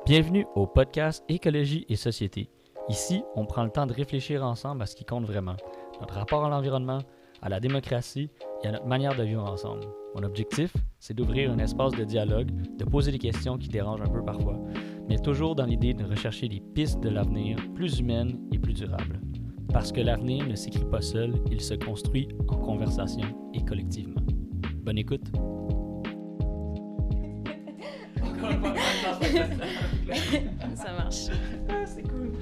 Bienvenue au podcast Écologie et Société. Ici, on prend le temps de réfléchir ensemble à ce qui compte vraiment, notre rapport à l'environnement, à la démocratie et à notre manière de vivre ensemble. Mon objectif, c'est d'ouvrir un espace de dialogue, de poser des questions qui dérangent un peu parfois, mais toujours dans l'idée de rechercher des pistes de l'avenir plus humaines et plus durables. Parce que l'avenir ne s'écrit pas seul, il se construit en conversation et collectivement. Bonne écoute! Ça marche. Ah, c'est cool.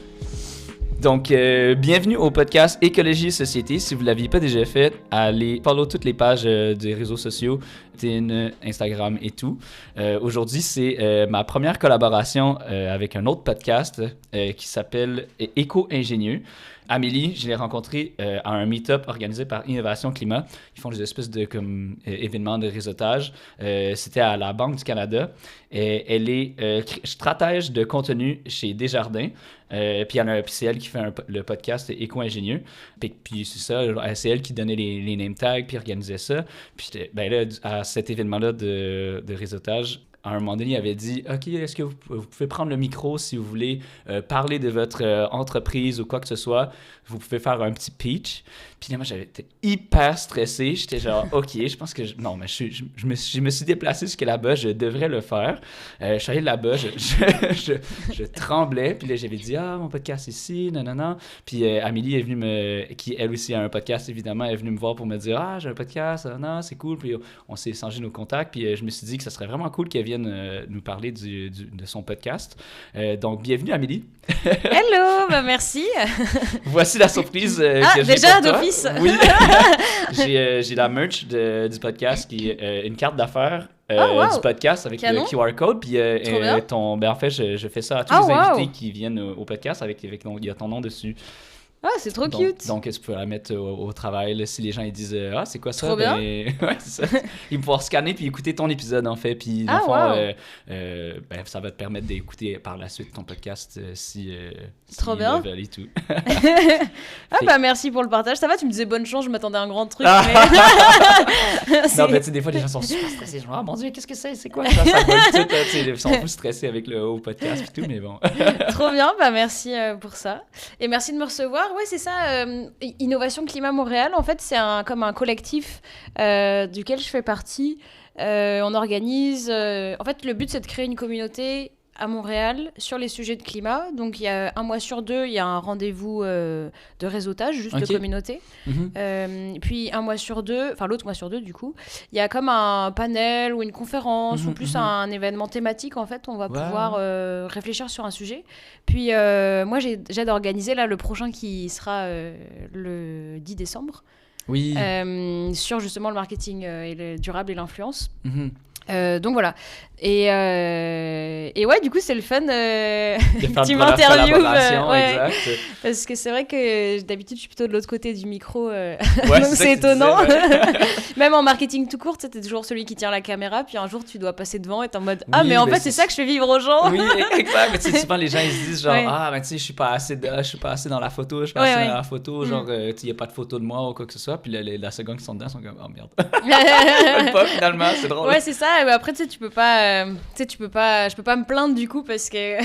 Donc, bienvenue au podcast Écologie et Société. Si vous ne l'aviez pas déjà fait, allez follow toutes les pages des réseaux sociaux, LinkedIn, Instagram et tout. Aujourd'hui, c'est ma première collaboration avec un autre podcast qui s'appelle Éco-Ingénieux. Amélie, je l'ai rencontrée à un meet-up organisé par Innovation Climat. Ils font des espèces de événements de réseautage. C'était à la Banque du Canada. Elle est stratège de contenu chez Desjardins. Puis c'est elle qui fait le podcast Éco-Ingénieux. Puis c'est ça, c'est elle qui donnait les name tags puis organisait ça. Puis ben là, à cet événement-là de réseautage, à un moment donné, il avait dit « OK, est-ce que vous pouvez prendre le micro si vous voulez parler de votre entreprise ou quoi que ce soit? Vous pouvez faire un petit pitch. » Puis là, moi, j'avais été hyper stressé. J'étais genre « OK, je pense que... Non, mais je me suis déplacé jusqu'à là-bas. Je devrais le faire. » Je suis allé là-bas. Je tremblais. Puis là, j'avais dit « Ah, mon podcast ici, non. » Puis Amélie est venue qui elle aussi a un podcast, évidemment, elle est venue me voir pour me dire « Ah, j'ai un podcast. Non, c'est cool. » Puis on s'est échangé nos contacts. Puis je me suis dit que ça serait vraiment cool qu'elle vienne nous parler de son podcast. Donc, bienvenue, Amélie. Hello, merci. Voici la surprise que j'ai déjà pour toi. d'office. Oui. J'ai la merch du podcast qui est une carte d'affaires du podcast avec Canon. le QR code. Puis en fait, je fais ça à tous les invités qui viennent au podcast avec il y a ton nom dessus. Ah, c'est trop cute. Donc, tu peux la mettre au travail là, si les gens ils disent « Ah, c'est quoi ça? » Trop bien. Ouais, c'est ça. Ils vont pouvoir scanner puis écouter ton épisode, en fait. Puis, dans le fond, ça va te permettre d'écouter par la suite ton podcast si trop bien. Veulent et tout. Merci pour le partage. Ça va, tu me disais bonne chance, je m'attendais à un grand truc. Non, mais tu sais, des fois, les gens sont super stressés. Genre « Ah, mon Dieu, qu'est-ce que c'est? C'est quoi ça? » Ça vole tout. Ils sont fous stressés avec le haut podcast et tout, mais bon. Trop bien, merci pour ça. Et merci de me recevoir. Ouais, c'est ça. Innovation Climat Montréal, en fait, c'est comme un collectif duquel je fais partie. On organise... en fait, le but, c'est de créer une communauté à Montréal sur les sujets de climat. Donc, il y a un mois sur deux, il y a un rendez-vous de réseautage, juste de communauté. Puis, un mois sur deux, enfin l'autre mois sur deux, du coup, il y a comme un panel ou une conférence ou plus un événement thématique. En fait, on va pouvoir réfléchir sur un sujet. Puis, moi, j'aide à organiser là, le prochain qui sera le 10 décembre. Oui. Sur justement le marketing et le durable et l'influence. Donc voilà. Et ouais, du coup, c'est le fun que tu m'interviewes. Exact. Parce que c'est vrai que d'habitude, je suis plutôt de l'autre côté du micro. Donc c'est étonnant. Même en marketing tout court, t'es toujours celui qui tient la caméra. Puis un jour, tu dois passer devant et t'es en mode « Ah, mais en fait, c'est ça que je fais vivre aux gens. » Oui, exact. Mais tu sais, souvent, les gens, ils se disent genre « Ah, mais tu sais, je suis pas assez dans la photo. Je suis pas assez dans la photo. Genre, il n'y a pas de photo de moi ou quoi que ce soit. » Puis la seconde qui sont dedans, ils sont comme « Oh, merde. » Pas finalement, c'est drôle. Ouais, c'est ça. Mais après, tu sais, je peux pas me plaindre du coup parce que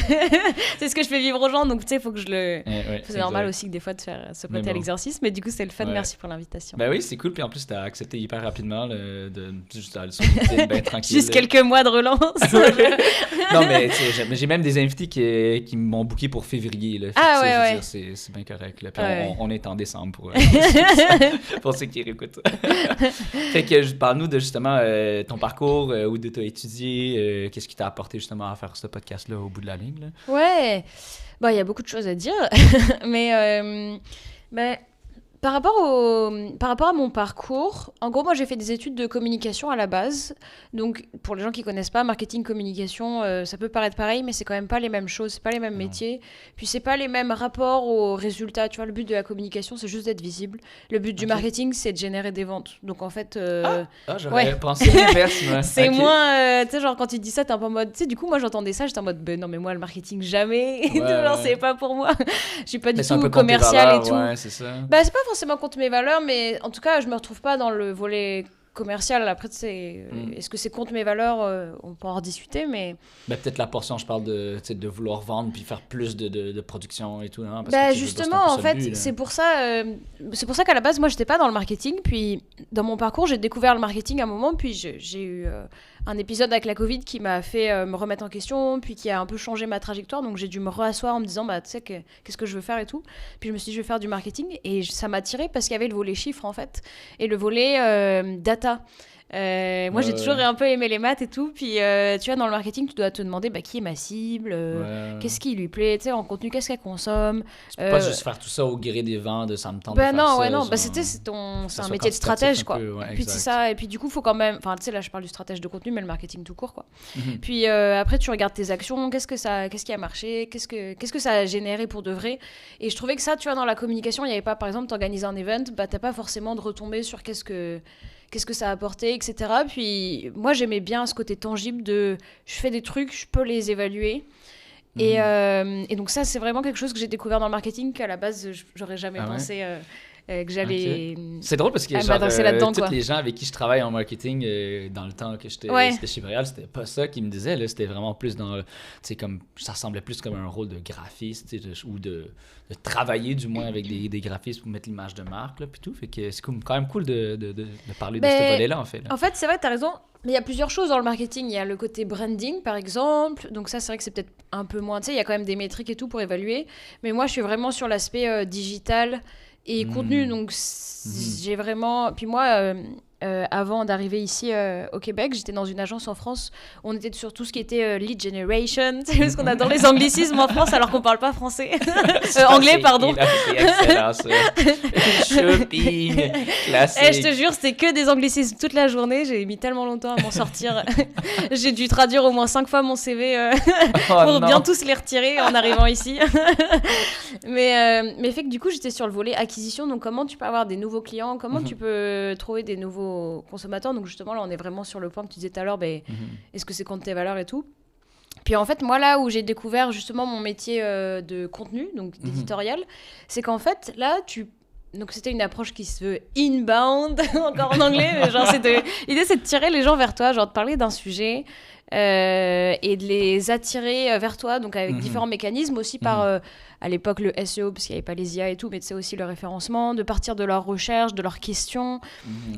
c'est ce que je fais vivre aux gens, donc tu sais, il faut que je le... c'est normal aussi que des fois de faire ce côté à l'exercice, mais du coup, c'est le fun. Merci pour l'invitation. Ben oui, c'est cool, puis en plus, t'as accepté hyper rapidement de juste aller sur LinkedIn, ben tranquille. Juste quelques mois de relance. Non, mais j'ai même des invités qui m'ont booké pour février, là. Ouais. C'est bien correct, là. Puis on est en décembre pour ceux qui réécoutent. Fait que parle-nous de justement ton parcours, où tu as étudié, qu'est-ce qui t'a apporté justement à faire ce podcast-là au bout de la ligne, là? Ouais, il y a beaucoup de choses à dire, mais par rapport à mon parcours, en gros, moi, j'ai fait des études de communication à la base. Donc, pour les gens qui connaissent pas, marketing, communication, ça peut paraître pareil, mais c'est quand même pas les mêmes choses, c'est pas les mêmes métiers. Puis, c'est pas les mêmes rapports aux résultats. Tu vois, le but de la communication, c'est juste d'être visible. Le but du marketing, c'est de générer des ventes. Donc, en fait... j'aurais pensé l'inverse, moi. C'est moins... tu sais, genre, quand tu dis ça, t'es un peu en mode... Tu sais, du coup, moi, j'entendais ça, j'étais en mode... non, mais moi, le marketing, jamais. Genre, c'est pas pour moi. Je suis pas du tout commercial et tout. Ouais, c'est ça. C'est pas forcément contre mes valeurs, mais en tout cas, je me retrouve pas dans le volet commercial. Après, est-ce que c'est contre mes valeurs? On peut en rediscuter, mais... Ben, peut-être la portion, je parle de vouloir vendre puis faire plus de production et tout. Hein, parce Bah que justement, en fait, c'est pour ça qu'à la base, moi, j'étais pas dans le marketing. Puis, dans mon parcours, j'ai découvert le marketing à un moment. Puis, j'ai eu un épisode avec la Covid qui m'a fait me remettre en question, puis qui a un peu changé ma trajectoire. Donc, j'ai dû me rasseoir en me disant, bah, tu sais, qu'est-ce que je veux faire et tout. Puis, je me suis dit, je vais faire du marketing. Et ça m'a attiré parce qu'il y avait le volet chiffres, en fait, et le volet data. Moi, j'ai toujours un peu aimé les maths et tout. Puis, tu vois, dans le marketing, tu dois te demander qui est ma cible, qu'est-ce qui lui plaît, tu sais, en contenu, qu'est-ce qu'elle consomme. Tu peux pas juste faire tout ça au gré des vents, ça me tente bah de faire non, ça. Ouais, non, genre, c'est un métier de stratège, quoi. Ouais, puis, c'est ça. Et puis, du coup, faut quand même. Enfin, tu sais, là, je parle du stratège de contenu, mais le marketing tout court, quoi. Mhm. Puis, après, tu regardes tes actions, qu'est-ce qui a marché, qu'est-ce que ça a généré pour de vrai. Et je trouvais que ça, tu vois, dans la communication, il n'y avait pas, par exemple, t'organises un event, bah, t'as pas forcément de retomber sur qu'est-ce que ça a apporté, etc. Puis moi, j'aimais bien ce côté tangible de je fais des trucs, je peux les évaluer. Et donc ça, c'est vraiment quelque chose que j'ai découvert dans le marketing qu'à la base, j'aurais jamais pensé que j'allais... Okay. C'est drôle parce que tous les gens avec qui je travaille en marketing dans le temps que j'étais chez Montréal, c'était pas ça qu'ils me disaient. Là, c'était vraiment plus dans... Tu sais, comme ça ressemblait plus comme un rôle de graphiste ou de travailler du moins avec des graphistes pour mettre l'image de marque là, puis tout. Fait que c'est quand même cool de parler de ce volet-là, en fait. Là. En fait, c'est vrai, t'as raison. Mais il y a plusieurs choses dans le marketing. Il y a le côté branding, par exemple. Donc ça, c'est vrai que c'est peut-être un peu moins... Tu sais, il y a quand même des métriques et tout pour évaluer. Mais moi, je suis vraiment sur l'aspect digital et contenu. Donc j'ai vraiment... Puis moi... avant d'arriver ici au Québec, j'étais dans une agence en France. On était sur tout ce qui était lead generation, parce qu'on adore les anglicismes en France alors qu'on parle pas français. Anglais, pardon. C'est excellent, ça. Shopping, classique. Je te jure, c'était que des anglicismes toute la journée. J'ai mis tellement longtemps à m'en sortir. J'ai dû traduire au moins 5 fois mon CV pour bien tous les retirer en arrivant ici. mais fait que du coup, j'étais sur le volet acquisition. Donc, comment tu peux avoir des nouveaux clients? Comment tu peux trouver des nouveaux consommateurs? Donc justement là on est vraiment sur le point que tu disais tout à l'heure, est-ce que c'est contre tes valeurs et tout. Puis en fait moi là où j'ai découvert justement mon métier de contenu, donc d'éditorial, c'est qu'en fait là donc c'était une approche qui se veut inbound encore en anglais, mais genre l'idée c'est de tirer les gens vers toi, genre de parler d'un sujet et de les attirer vers toi, donc avec différents mécanismes aussi par à l'époque le SEO parce qu'il n'y avait pas les IA et tout, mais c'est aussi le référencement, de partir de leurs recherches, de leurs questions,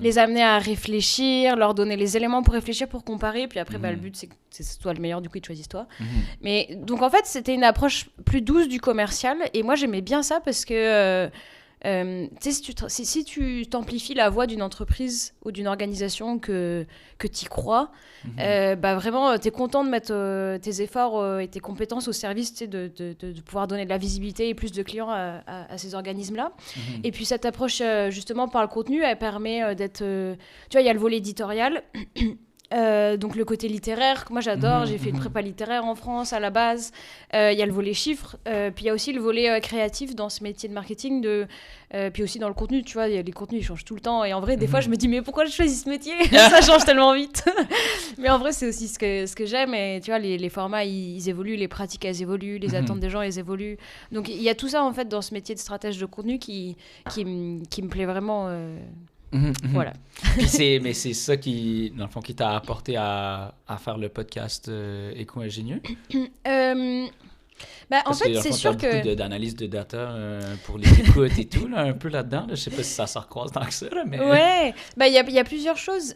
les amener à réfléchir, leur donner les éléments pour réfléchir, pour comparer, puis après le but c'est que c'est toi le meilleur, du coup ils te choisissent toi. Mais donc en fait c'était une approche plus douce du commercial et moi j'aimais bien ça parce que si tu t'amplifies la voix d'une entreprise ou d'une organisation que tu y crois, vraiment, tu es content de mettre tes efforts et tes compétences au service de pouvoir donner de la visibilité et plus de clients à ces organismes-là. Et puis cette approche, justement, par le contenu, elle permet d'être... tu vois, il y a le volet éditorial. Donc le côté littéraire, que moi j'adore, j'ai fait une prépa littéraire en France à la base. Il y a le volet chiffres, puis il y a aussi le volet créatif dans ce métier de marketing, puis aussi dans le contenu, tu vois, les contenus ils changent tout le temps. Et en vrai, des fois je me dis, mais pourquoi je choisis ce métier? Ça change tellement vite. Mais en vrai, c'est aussi ce que j'aime. Et tu vois, les formats ils évoluent, les pratiques elles évoluent, les attentes des gens elles évoluent. Donc il y a tout ça en fait dans ce métier de stratège de contenu qui me plaît vraiment. Voilà. Mais c'est ça qui, dans le fond, qui t'a apporté à faire le podcast Éco-ingénieux? En fait, c'est sûr que... beaucoup d'analyse de data pour les écoutes et tout, là, un peu là-dedans. Là. Je sais pas si ça se recroise tant que ça, là, mais... Ouais, il y a plusieurs choses.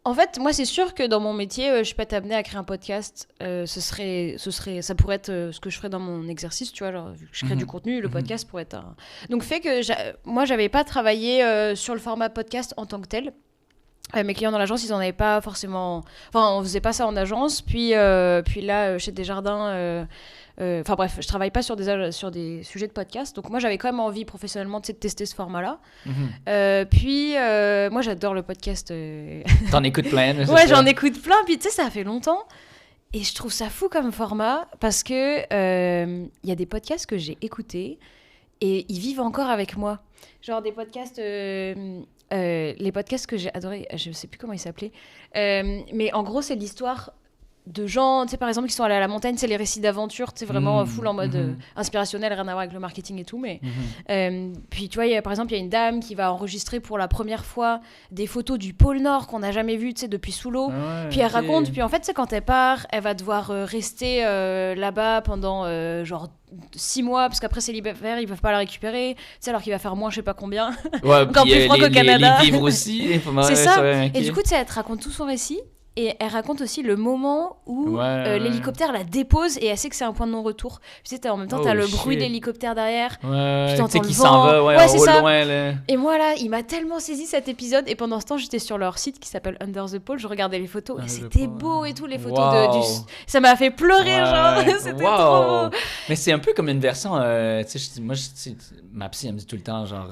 En fait, moi, c'est sûr que dans mon métier, je peux être amenée à créer un podcast. Ça pourrait être ce que je ferais dans mon exercice, tu vois. Genre, vu que je crée du contenu, le podcast pourrait être un... Donc, fait que moi, j'avais pas travaillé sur le format podcast en tant que tel. Mes clients dans l'agence, ils en avaient pas forcément... Enfin, on faisait pas ça en agence. Puis là, chez Desjardins... Enfin bref, je travaille pas sur des sujets de podcast, donc moi j'avais quand même envie professionnellement de tester ce format-là. Puis moi j'adore le podcast. T'en écoutes plein? Ouais, j'en écoute plein. Puis tu sais, ça fait longtemps et je trouve ça fou comme format parce que y a des podcasts que j'ai écoutés et ils vivent encore avec moi. Genre des podcasts. Les podcasts que j'ai adorés, je sais plus comment ils s'appelaient, mais en gros c'est l'histoire de gens, tu sais, par exemple, qui sont allés à la montagne, c'est les récits d'aventure, tu sais, vraiment full en mode inspirationnel, rien à voir avec le marketing et tout, mais... puis, tu vois, par exemple, il y a une dame qui va enregistrer pour la première fois des photos du pôle Nord qu'on n'a jamais vu, tu sais, depuis sous l'eau. Puis elle raconte, puis en fait, c'est quand elle part, elle va devoir rester là-bas pendant, genre, 6 mois, parce qu'après, c'est l'hiver, ils peuvent pas la récupérer, tu sais, alors qu'il va faire moins, je sais pas combien. Encore plus froid qu'au Canada. Les vivres aussi. C'est ça. Et du coup, tu sais, elle te raconte tout son récit. Et elle raconte aussi le moment où l'hélicoptère la dépose et elle sait que c'est un point de non-retour. Tu sais, en même temps, t'as le bruit de l'hélicoptère derrière. Ouais, tu t'entends le qui vent. s'en va, c'est au ça. loin. Là. Et moi, là, il m'a tellement saisi cet épisode. Et pendant ce temps, j'étais sur leur site qui s'appelle Under the Pole. Je regardais les photos et c'était beau et tout, les photos ça m'a fait pleurer, genre. C'était trop beau. Mais c'est un peu comme une version. Tu sais, moi, ma psy, elle me dit tout le temps, genre,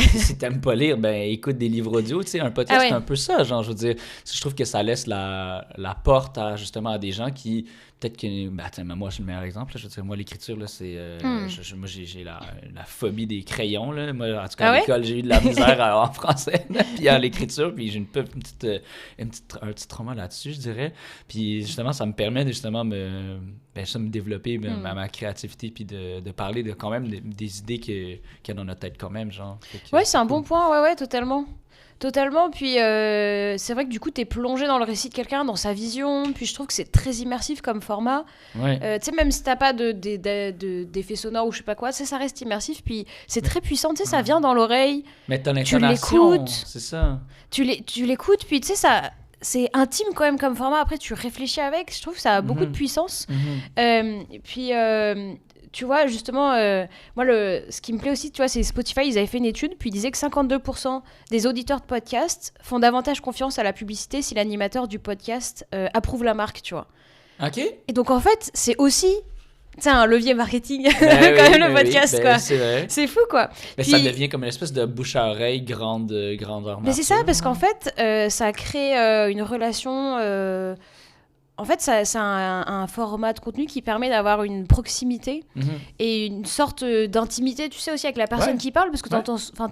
si t'aimes pas lire, ben écoute des livres audio. Tu sais, un podcast, c'est un peu ça. Genre, je veux dire, je trouve que ça laisse la porte justement à des gens qui peut-être que moi je suis le meilleur exemple là, je veux dire moi l'écriture là c'est moi j'ai la phobie des crayons là. Moi en tout cas à l'école j'ai eu de la misère en français puis à l'écriture puis j'ai un petit trauma là-dessus je dirais puis justement ça me permet de justement me développer ma créativité puis de parler de quand même des idées qu'il y a dans notre tête quand même genre c'est un bon point Totalement, puis c'est vrai que du coup t'es plongé dans le récit de quelqu'un, dans sa vision, puis je trouve que c'est très immersif comme format. Tu sais, même si t'as pas d'effets sonores ou je sais pas quoi, ça reste immersif, puis c'est très puissant, tu sais, ça vient dans l'oreille. Mais ton tu intonation, l'écoutes, c'est ça. Tu l'écoutes, puis tu sais, ça... C'est intime quand même comme format, après tu réfléchis avec, je trouve que ça a beaucoup de puissance. Et puis... tu vois, justement, moi, ce qui me plaît aussi, tu vois, c'est Spotify, ils avaient fait une étude, puis ils disaient que 52% des auditeurs de podcasts font davantage confiance à la publicité si l'animateur du podcast approuve la marque, tu vois. OK. Et donc, en fait, c'est aussi... C'est un levier marketing, quand même, le podcast, quoi. C'est vrai. C'est fou, quoi. Mais puis, ça devient comme une espèce de bouche à oreille grandeur. Mais c'est ça, parce qu'en fait, ça crée une relation... En fait, c'est un format de contenu qui permet d'avoir une proximité et une sorte d'intimité, tu sais, aussi avec la personne qui parle, parce que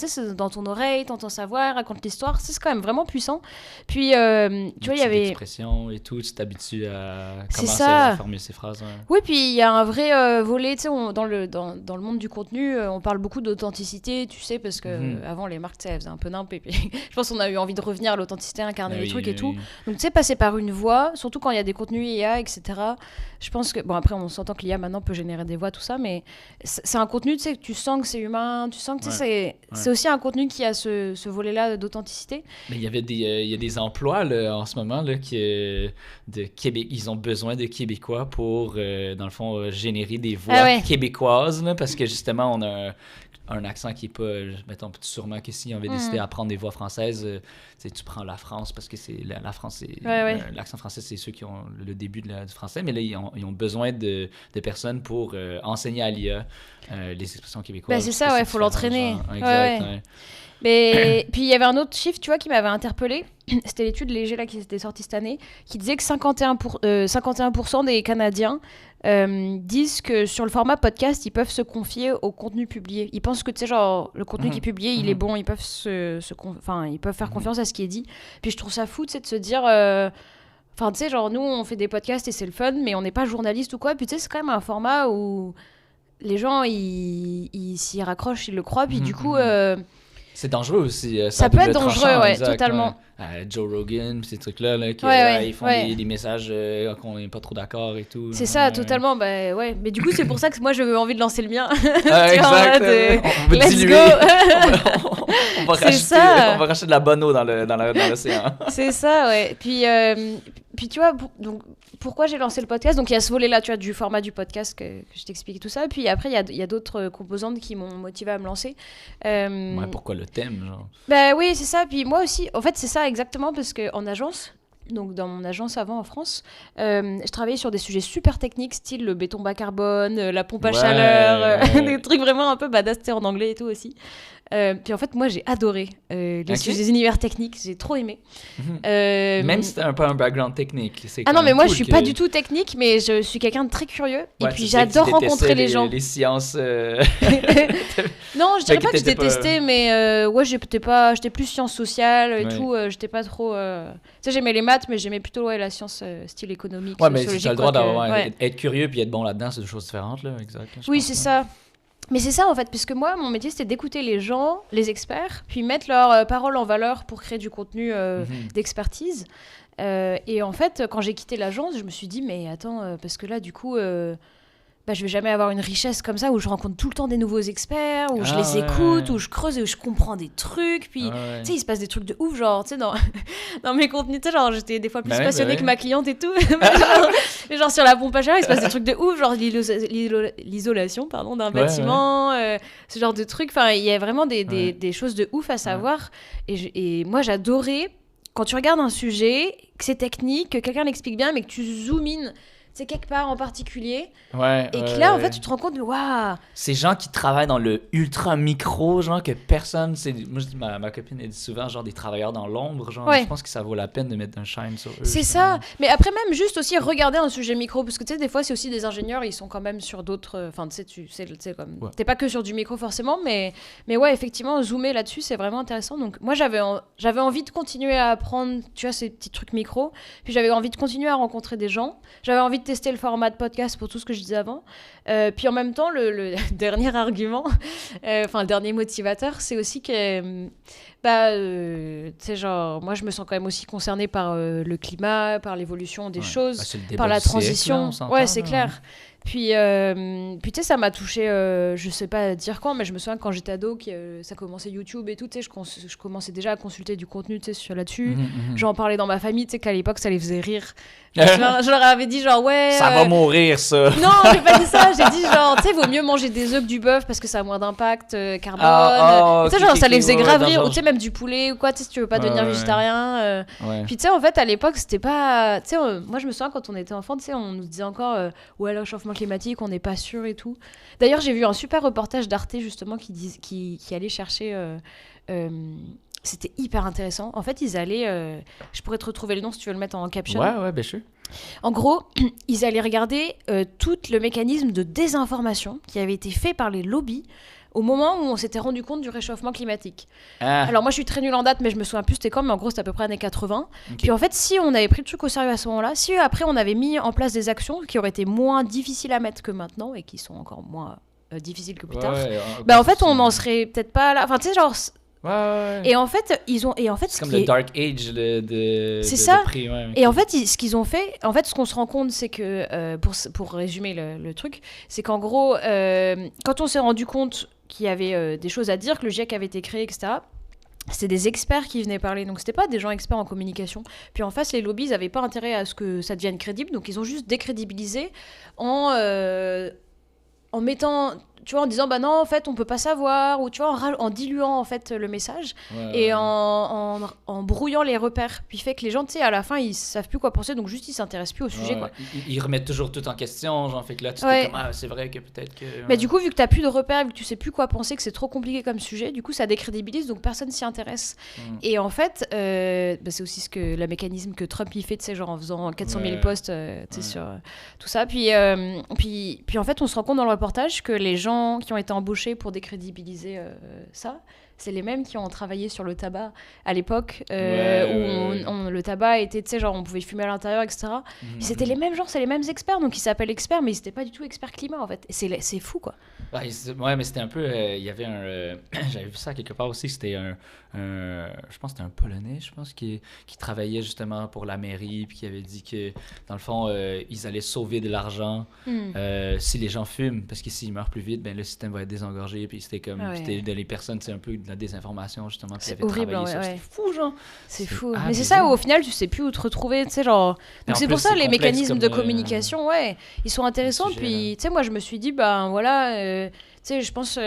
c'est dans ton oreille, t'entends sa voix, elle raconte l'histoire, c'est quand même vraiment puissant. Puis, tu vois, il y avait... expressions et tout, tu t'habitues à commencer à former ces phrases. Oui, puis il y a un vrai volet, tu sais, dans le monde du contenu, on parle beaucoup d'authenticité, tu sais, parce que avant les marques, tu sais, elles faisaient un peu nimp, et puis je pense qu'on a eu envie de revenir à l'authenticité, incarner les trucs et tout. Donc, tu sais, passer par une voix, surtout quand il y a des contenus IA, etc. Je pense que... Bon, après, on s'entend que l'IA, maintenant, peut générer des voix, tout ça, mais c'est un contenu, tu sais, que tu sens que c'est humain, tu sens que, tu sais, c'est aussi un contenu qui a ce volet-là d'authenticité. Mais il y a des emplois, là, en ce moment, là, de Québec... Ils ont besoin de Québécois pour, dans le fond, générer des voix québécoises, là, parce que, justement, on a un accent qui est pas... Mettons, sûrement que si on avait décidé d'apprendre des voix françaises, tu prends la France, parce que c'est la France, c'est l'accent français, c'est ceux qui ont le début du français, mais là, ils ont besoin de personnes pour enseigner à l'IA les expressions québécoises. C'est ça, il faut l'entraîner. Exact, Mais puis il y avait un autre chiffre, tu vois, qui m'avait interpellée. C'était l'étude Léger là, qui était sortie cette année, qui disait que 51% des Canadiens disent que sur le format podcast, ils peuvent se confier au contenu publié. Ils pensent que, tu sais, genre, le contenu qui est publié, il est bon, ils peuvent ils peuvent faire confiance à ce qui est dit. Puis je trouve ça fou, tu sais, de se dire... Enfin, tu sais, genre, nous, on fait des podcasts et c'est le fun, mais on n'est pas journaliste ou quoi. Puis tu sais, c'est quand même un format où les gens, ils s'y raccrochent, ils le croient. Puis du coup... c'est dangereux aussi. Ça peut être dangereux, totalement. Joe Rogan, ces trucs-là, ils font des messages qu'on n'est pas trop d'accord et tout. C'est ça, totalement. Mais du coup, c'est pour ça que moi, j'ai envie de lancer le mien. Exact. On va diluer. On va racheter de la bonne eau dans l'océan. C'est ça, ouais. Puis tu vois, donc, pourquoi j'ai lancé le podcast? Donc, il y a ce volet-là, tu vois, du format du podcast que je t'explique tout ça. Puis après, il y a d'autres composantes qui m'ont motivé à me lancer. Pourquoi le thème, genre? Oui, c'est ça. Puis moi aussi, en fait, c'est ça exactement, parce qu'en agence... Donc, dans mon agence avant en France, je travaillais sur des sujets super techniques, style le béton bas carbone, la pompe à chaleur, des trucs vraiment un peu badass en anglais et tout aussi. Puis en fait, moi, j'ai adoré les sujets des univers techniques. J'ai trop aimé. Même si t'as un peu un background technique. Ah non, mais moi, je suis pas du tout technique, mais je suis quelqu'un de très curieux. Et puis, j'adore rencontrer les gens. Les sciences... Non, je dirais pas que je détestais, mais ouais, j'étais plus sciences sociales et tout. J'étais pas trop... Tu sais, j'aimais les maths, mais j'aimais plutôt la science style économique, ouais, mais sociologique. tu as le droit d'avoir être curieux puis être bon là-dedans, c'est deux choses différentes, là, exact. Oui, c'est ça. Mais c'est ça en fait, puisque moi, mon métier, c'était d'écouter les gens, les experts, puis mettre leurs paroles en valeur pour créer du contenu d'expertise. Et en fait, quand j'ai quitté l'agence, je me suis dit, mais attends, parce que là, du coup, je vais jamais avoir une richesse comme ça où je rencontre tout le temps des nouveaux experts, où je les écoute, où je creuse et où je comprends des trucs. Puis, tu sais, il se passe des trucs de ouf, genre, tu sais, dans mes contenus, tu sais, genre, j'étais des fois plus passionnée que ma cliente et tout. genre, sur la pompe à chaleur, il se passe des trucs de ouf, genre l'isolation, d'un bâtiment, ce genre de trucs. Enfin, il y a vraiment des choses de ouf à savoir. Et moi, j'adorais quand tu regardes un sujet, que c'est technique, que quelqu'un l'explique bien, mais que tu zoom in. C'est quelque part en particulier. Et que là, en fait, tu te rends compte de waouh! Ces gens qui travaillent dans le ultra micro, genre que personne. Moi, je dis, ma copine, elle dit souvent, genre des travailleurs dans l'ombre. Genre, je pense que ça vaut la peine de mettre un shine sur eux. C'est ça. Mais après, même juste aussi regarder un sujet micro. Parce que tu sais, des fois, c'est aussi des ingénieurs, ils sont quand même sur d'autres. Enfin, tu sais, comme. Ouais. T'es pas que sur du micro forcément. Mais ouais, effectivement, zoomer là-dessus, c'est vraiment intéressant. Donc, moi, j'avais envie de continuer à apprendre, tu vois, ces petits trucs micro. Puis, j'avais envie de continuer à rencontrer des gens. J'avais envie de tester le format de podcast pour tout ce que je disais avant. Puis en même temps, le dernier argument, le dernier motivateur, c'est aussi que, tu sais, genre, moi, je me sens quand même aussi concernée par le climat, par l'évolution des choses, par la transition. Siècle, là, c'est clair. Puis tu sais, ça m'a touchée, je sais pas dire quand, mais je me souviens que quand j'étais ado, ça commençait YouTube et tout, tu sais, je commençais déjà à consulter du contenu, tu sais, là-dessus. J'en parlais dans ma famille, tu sais, qu'à l'époque, ça les faisait rire. Je leur avais dit genre, ouais... Ça va mourir, ça! Non, j'ai pas dit ça, j'ai dit genre, tu sais, vaut mieux manger des œufs que du bœuf parce que ça a moins d'impact carbone. Tu sais, genre, ça les faisait grave rire, ou tu sais, même du poulet ou quoi, tu sais, si tu veux pas devenir végétarien. Puis tu sais, en fait, à l'époque, c'était pas... Tu sais, moi, je me souviens, quand on était enfant, tu sais, on nous disait encore, ouais, le réchauffement climatique, on n'est pas sûr et tout. D'ailleurs, j'ai vu un super reportage d'Arte, justement, qui allait chercher... c'était hyper intéressant. En fait, ils allaient... je pourrais te retrouver le nom si tu veux le mettre en caption. Ouais, bien sûr. En gros, ils allaient regarder tout le mécanisme de désinformation qui avait été fait par les lobbies au moment où on s'était rendu compte du réchauffement climatique. Alors moi, je suis très nulle en date, mais je me souviens plus c'était quand, mais en gros, c'était à peu près années 80. Okay. Puis en fait, si on avait pris le truc au sérieux à ce moment-là, si après, on avait mis en place des actions qui auraient été moins difficiles à mettre que maintenant et qui sont encore moins difficiles que plus tard, en fait, on n'en serait peut-être pas là. Enfin, tu sais, genre... Et en fait, c'est comme le Dark Age c'est ça. Prix, okay. Et en fait, ce qu'ils ont fait, en fait, ce qu'on se rend compte, c'est que pour résumer le truc, c'est qu'en gros, quand on s'est rendu compte qu'il y avait des choses à dire, que le GIEC avait été créé, etc. C'était des experts qui venaient parler, donc c'était pas des gens experts en communication. Puis en face, les lobbies, ils avaient pas intérêt à ce que ça devienne crédible, donc ils ont juste décrédibilisé en mettant, tu vois, en disant bah non, en fait on peut pas savoir, ou tu vois, en diluant en fait le message et en brouillant les repères, puis fait que les gens, tu sais, à la fin ils savent plus quoi penser, donc juste ils s'intéressent plus au sujet, quoi. Ils remettent toujours tout en question, genre, fait que là tu t'es comme c'est vrai que peut-être que mais du coup, vu que t'as plus de repères, vu que tu sais plus quoi penser, que c'est trop compliqué comme sujet, du coup ça décrédibilise, donc personne s'y intéresse. Et en fait c'est aussi le mécanisme que Trump il fait, tu sais, genre en faisant 400 000 posts tu sais, sur tout ça, puis en fait on se rend compte dans le reportage que les gens qui ont été embauchés pour décrédibiliser ça, c'est les mêmes qui ont travaillé sur le tabac à l'époque, où le tabac était, tu sais, genre on pouvait fumer à l'intérieur, etc. C'était les mêmes gens, c'est les mêmes experts, donc ils s'appellent experts, mais ils n'étaient pas du tout experts climat, en fait. Et c'est fou, quoi. Ouais, mais c'était un peu... Il y avait un... j'avais vu ça quelque part aussi, c'était je pense que c'était un Polonais, je pense, qui travaillait justement pour la mairie, puis qui avait dit que, dans le fond, ils allaient sauver de l'argent si les gens fument, parce que s'ils meurent plus vite, ben le système va être désengorgé, puis c'était comme... C'était les personnes, c'est un peu de la désinformation, justement, puis ils avaient horrible, travaillé sur. C'était fou, genre! C'est fou. Mais c'est ça, où au final, tu sais plus où te retrouver, tu sais, genre... Donc c'est pour ça, les mécanismes de communication, ils sont intéressants, sujet, puis, tu sais, moi, je me suis dit, ben voilà, tu sais, je pense...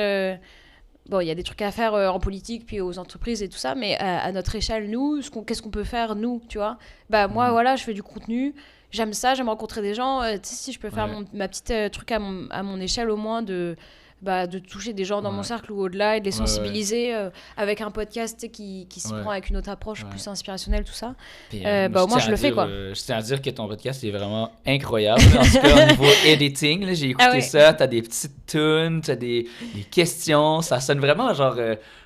Bon, il y a des trucs à faire en politique, puis aux entreprises et tout ça, mais à notre échelle, nous, qu'est-ce qu'on peut faire, nous, tu vois? Bah, moi, voilà, je fais du contenu, j'aime ça, j'aime rencontrer des gens, tu sais, si je peux faire ma petite truc à mon échelle, au moins, de de toucher des gens dans mon cercle ou au-delà et de les sensibiliser avec un podcast qui s'y prend avec une autre approche plus inspirationnelle, tout ça. Puis, au moins, je le fais, quoi. Je tiens à dire que ton podcast est vraiment incroyable. En tout cas, au niveau editing, là, j'ai écouté ça. T'as des petites tunes, t'as des questions. Ça sonne vraiment genre...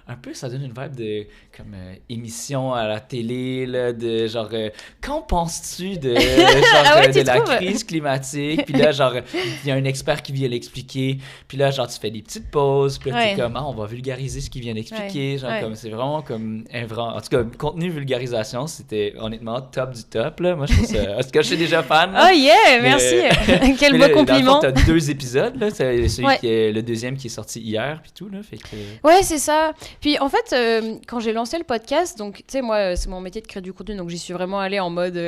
un peu, ça donne une vibe de comme émission à la télé, là, de genre qu'en penses-tu de genre de la crise climatique? Puis là, genre, il y a un expert qui vient l'expliquer. Puis là, genre, tu fais des petites pauses. Puis là, t'es comme, on va vulgariser ce qu'il vient d'expliquer. Genre, comme c'est vraiment comme un vrai. En tout cas, contenu vulgarisation, c'était honnêtement top du top, là. Moi, je trouve ça. Parce que je suis déjà fan. Là. Oh yeah, merci. Quel beau compliment. T'as 2 épisodes, là. C'est celui qui est le deuxième qui est sorti hier, puis tout, là. Fait que... Ouais, c'est ça. Puis en fait, quand j'ai lancé le podcast, donc tu sais, moi, c'est mon métier de créer du contenu, donc j'y suis vraiment allée en mode,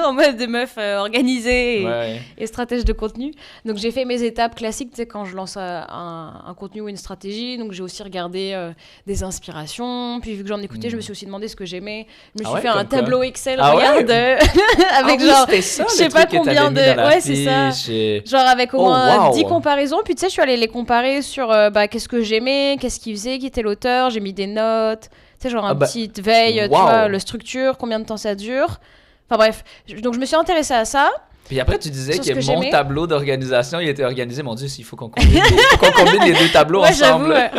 en mode de meuf organisée et stratège de contenu. Donc j'ai fait mes étapes classiques, tu sais, quand je lance un contenu ou une stratégie. Donc j'ai aussi regardé des inspirations. Puis vu que j'en écoutais, je me suis aussi demandé ce que j'aimais. Je me suis fait un tableau Excel, regarde, avec genre, je sais pas combien de. Ouais, c'est ça. Genre avec au moins 10 comparaisons. Puis tu sais, je suis allée les comparer sur qu'est-ce que j'aimais, qu'est-ce qu'il faisait, qui était l'auteur. J'ai mis des notes, tu sais, genre une petite veille, tu vois, le structure, combien de temps ça dure. Enfin bref, donc je me suis intéressée à ça. Puis après, tu disais que mon tableau d'organisation, il était organisé. Mon Dieu, il faut qu'on combine, les 2 tableaux ensemble.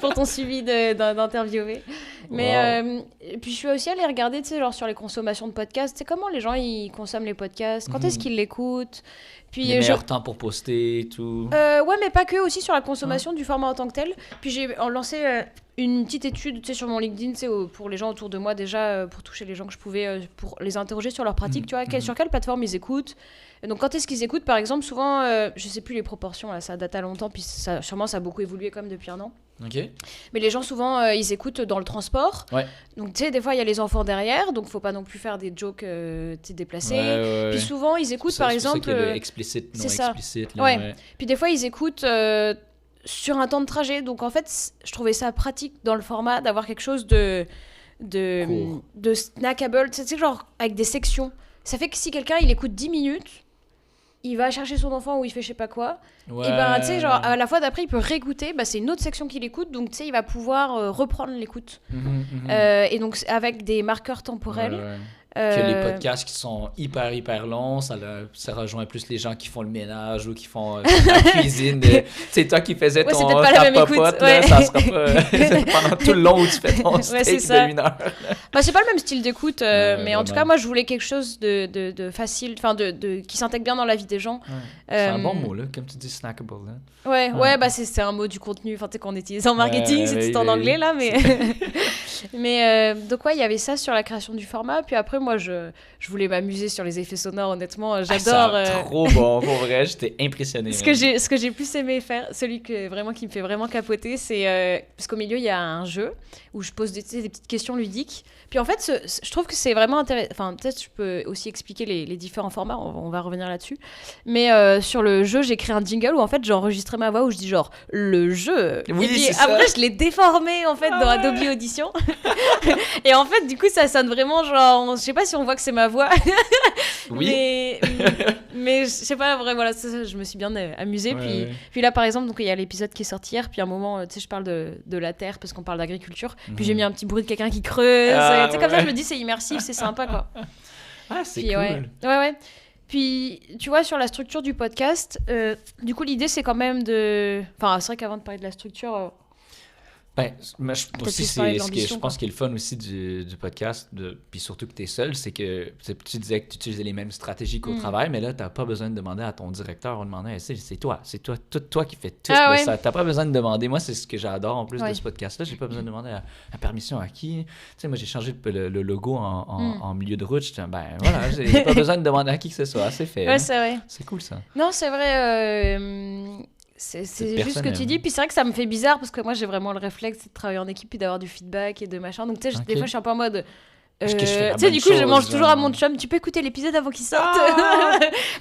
Pour ton suivi d'interviewer. Mais puis je suis aussi allée regarder, tu sais, genre sur les consommations de podcasts, tu sais, comment les gens ils consomment les podcasts, quand est-ce qu'ils l'écoutent. Puis les meilleurs temps pour poster et tout. Ouais, mais pas que, aussi sur la consommation du format en tant que tel. Puis j'ai lancé une petite étude, tu sais, sur mon LinkedIn, tu sais, pour les gens autour de moi déjà, pour toucher les gens que je pouvais, pour les interroger sur leur pratique, tu vois, sur quelle plateforme ils écoutent. Et donc quand est-ce qu'ils écoutent, par exemple, souvent, je sais plus les proportions, là, ça date à longtemps, puis sûrement ça a beaucoup évolué quand même depuis un an. Ok. Mais les gens, souvent, ils écoutent dans le transport. Ouais. Donc, tu sais, des fois, il y a les enfants derrière, donc faut pas non plus faire des jokes déplacés. Puis souvent, ils écoutent, par exemple... C'est pour ça qu'il y a le explicite, non explicite. Là, ouais. Puis des fois, ils écoutent sur un temps de trajet. Donc, en fait, je trouvais ça pratique dans le format d'avoir quelque chose de snackable. Tu sais, genre avec des sections. Ça fait que si quelqu'un, il écoute 10 minutes... il va chercher son enfant ou il fait je sais pas quoi. Ouais. Et ben, tu sais, genre, à la fois d'après, il peut réécouter. C'est une autre section qu'il écoute. Donc, tu sais, il va pouvoir reprendre l'écoute. Et donc, avec des marqueurs temporels. Que les podcasts qui sont hyper longs, ça rejoint plus les gens qui font le ménage ou qui font la cuisine. C'est toi qui faisais ton ta popote, là, ça sera pas pendant tout le long où tu fais ton steak de 1 heure. C'est pas le même style d'écoute, mais en tout cas, moi, je voulais quelque chose de facile, qui s'intègre bien dans la vie des gens. C'est un bon mot, là, comme tu dis, snackable. Là. Ouais, c'est un mot du contenu, tu sais, qu'on utilise en marketing, c'est en anglais, là, mais... mais donc, ouais, il y avait ça sur la création du format, puis après, moi, je voulais m'amuser sur les effets sonores, honnêtement, j'adore. Trop bon, pour vrai, j'étais impressionnée. Ce que j'ai plus aimé faire, celui qui me fait vraiment capoter, c'est parce qu'au milieu il y a un jeu où je pose des petites questions ludiques. Puis en fait, je trouve que c'est vraiment intéressant. Enfin, peut-être je peux aussi expliquer les différents formats. On va revenir là-dessus. Mais sur le jeu, j'ai créé un jingle où en fait j'enregistrais ma voix où je dis genre le jeu. Oui, et puis c'est après ça. je l'ai déformé en fait dans Adobe Audition. Et en fait, du coup, ça sonne vraiment genre, je sais pas si on voit que c'est ma voix. Oui. Mais je sais pas, vrai, voilà, ça, je me suis bien amusée. Puis là, par exemple, donc il y a l'épisode qui est sorti hier, puis à un moment, tu sais, je parle de la terre parce qu'on parle d'agriculture. Puis j'ai mis un petit bruit de quelqu'un qui creuse. Tu sais, comme ça, je me dis, c'est immersif, c'est sympa, quoi. Ah, c'est puis, cool. Ouais. Puis, tu vois, sur la structure du podcast, du coup, l'idée, c'est quand même de... Enfin, c'est vrai qu'avant de parler de la structure... moi, je pense qu'il est le fun aussi du podcast, puis surtout que tu es seul, c'est que tu disais que tu utilisais les mêmes stratégies qu'au travail, mais là, tu n'as pas besoin de demander à ton directeur ou demander, c'est toi qui fais tout ça. Tu n'as pas besoin de demander. Moi, c'est ce que j'adore en plus de ce podcast-là. J'ai pas besoin de demander la permission à qui. Tu sais, moi, j'ai changé le logo en milieu de route. J'étais, voilà, j'ai pas besoin de demander à qui que ce soit. C'est fait. Ouais, c'est vrai. C'est cool, ça. Non, c'est vrai. C'est juste ce que tu dis, puis c'est vrai que ça me fait bizarre parce que moi j'ai vraiment le réflexe de travailler en équipe puis d'avoir du feedback et de machin, donc tu sais, des fois je suis un peu en mode Parce que je fais la tu sais, bonne du coup, je chose, mange toujours genre. à mon chum. Tu peux écouter l'épisode avant qu'il sorte.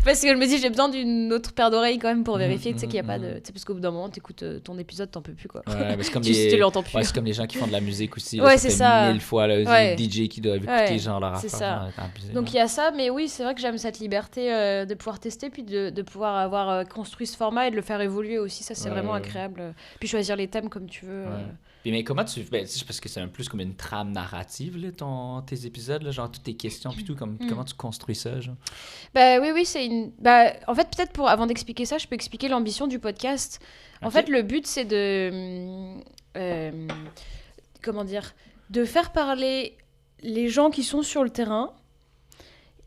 Parce que je me dis, j'ai besoin d'une autre paire d'oreilles quand même pour vérifier, tu sais, qu'il n'y a pas de. Tu sais, parce qu'au bout d'un moment, t'écoutes ton épisode, t'en peux plus, quoi. Ouais, mais c'est comme Tu l'entends plus. Ouais, c'est comme les gens qui font de la musique aussi. Là, Ouais, ça c'est fait ça. 1000 fois, là, Ouais. les DJ qui doivent écouter Ouais, genre leur c'est affaire. ça. Genre, être abusé, Donc ouais. il y a ça, mais oui, c'est vrai que j'aime cette liberté de pouvoir tester, puis de pouvoir avoir construit ce format et de le faire évoluer aussi. Ça, c'est vraiment agréable. Puis choisir les thèmes comme tu veux. Ouais. Puis, mais comment tu... Ben, parce que c'est un plus comme une trame narrative, là, tes épisodes, là, genre toutes tes questions, puis tout, comment tu construis ça, genre? Bah oui, c'est une... Bah, en fait, peut-être avant d'expliquer ça, je peux expliquer l'ambition du podcast. En fait, le but, c'est de... comment dire? De faire parler les gens qui sont sur le terrain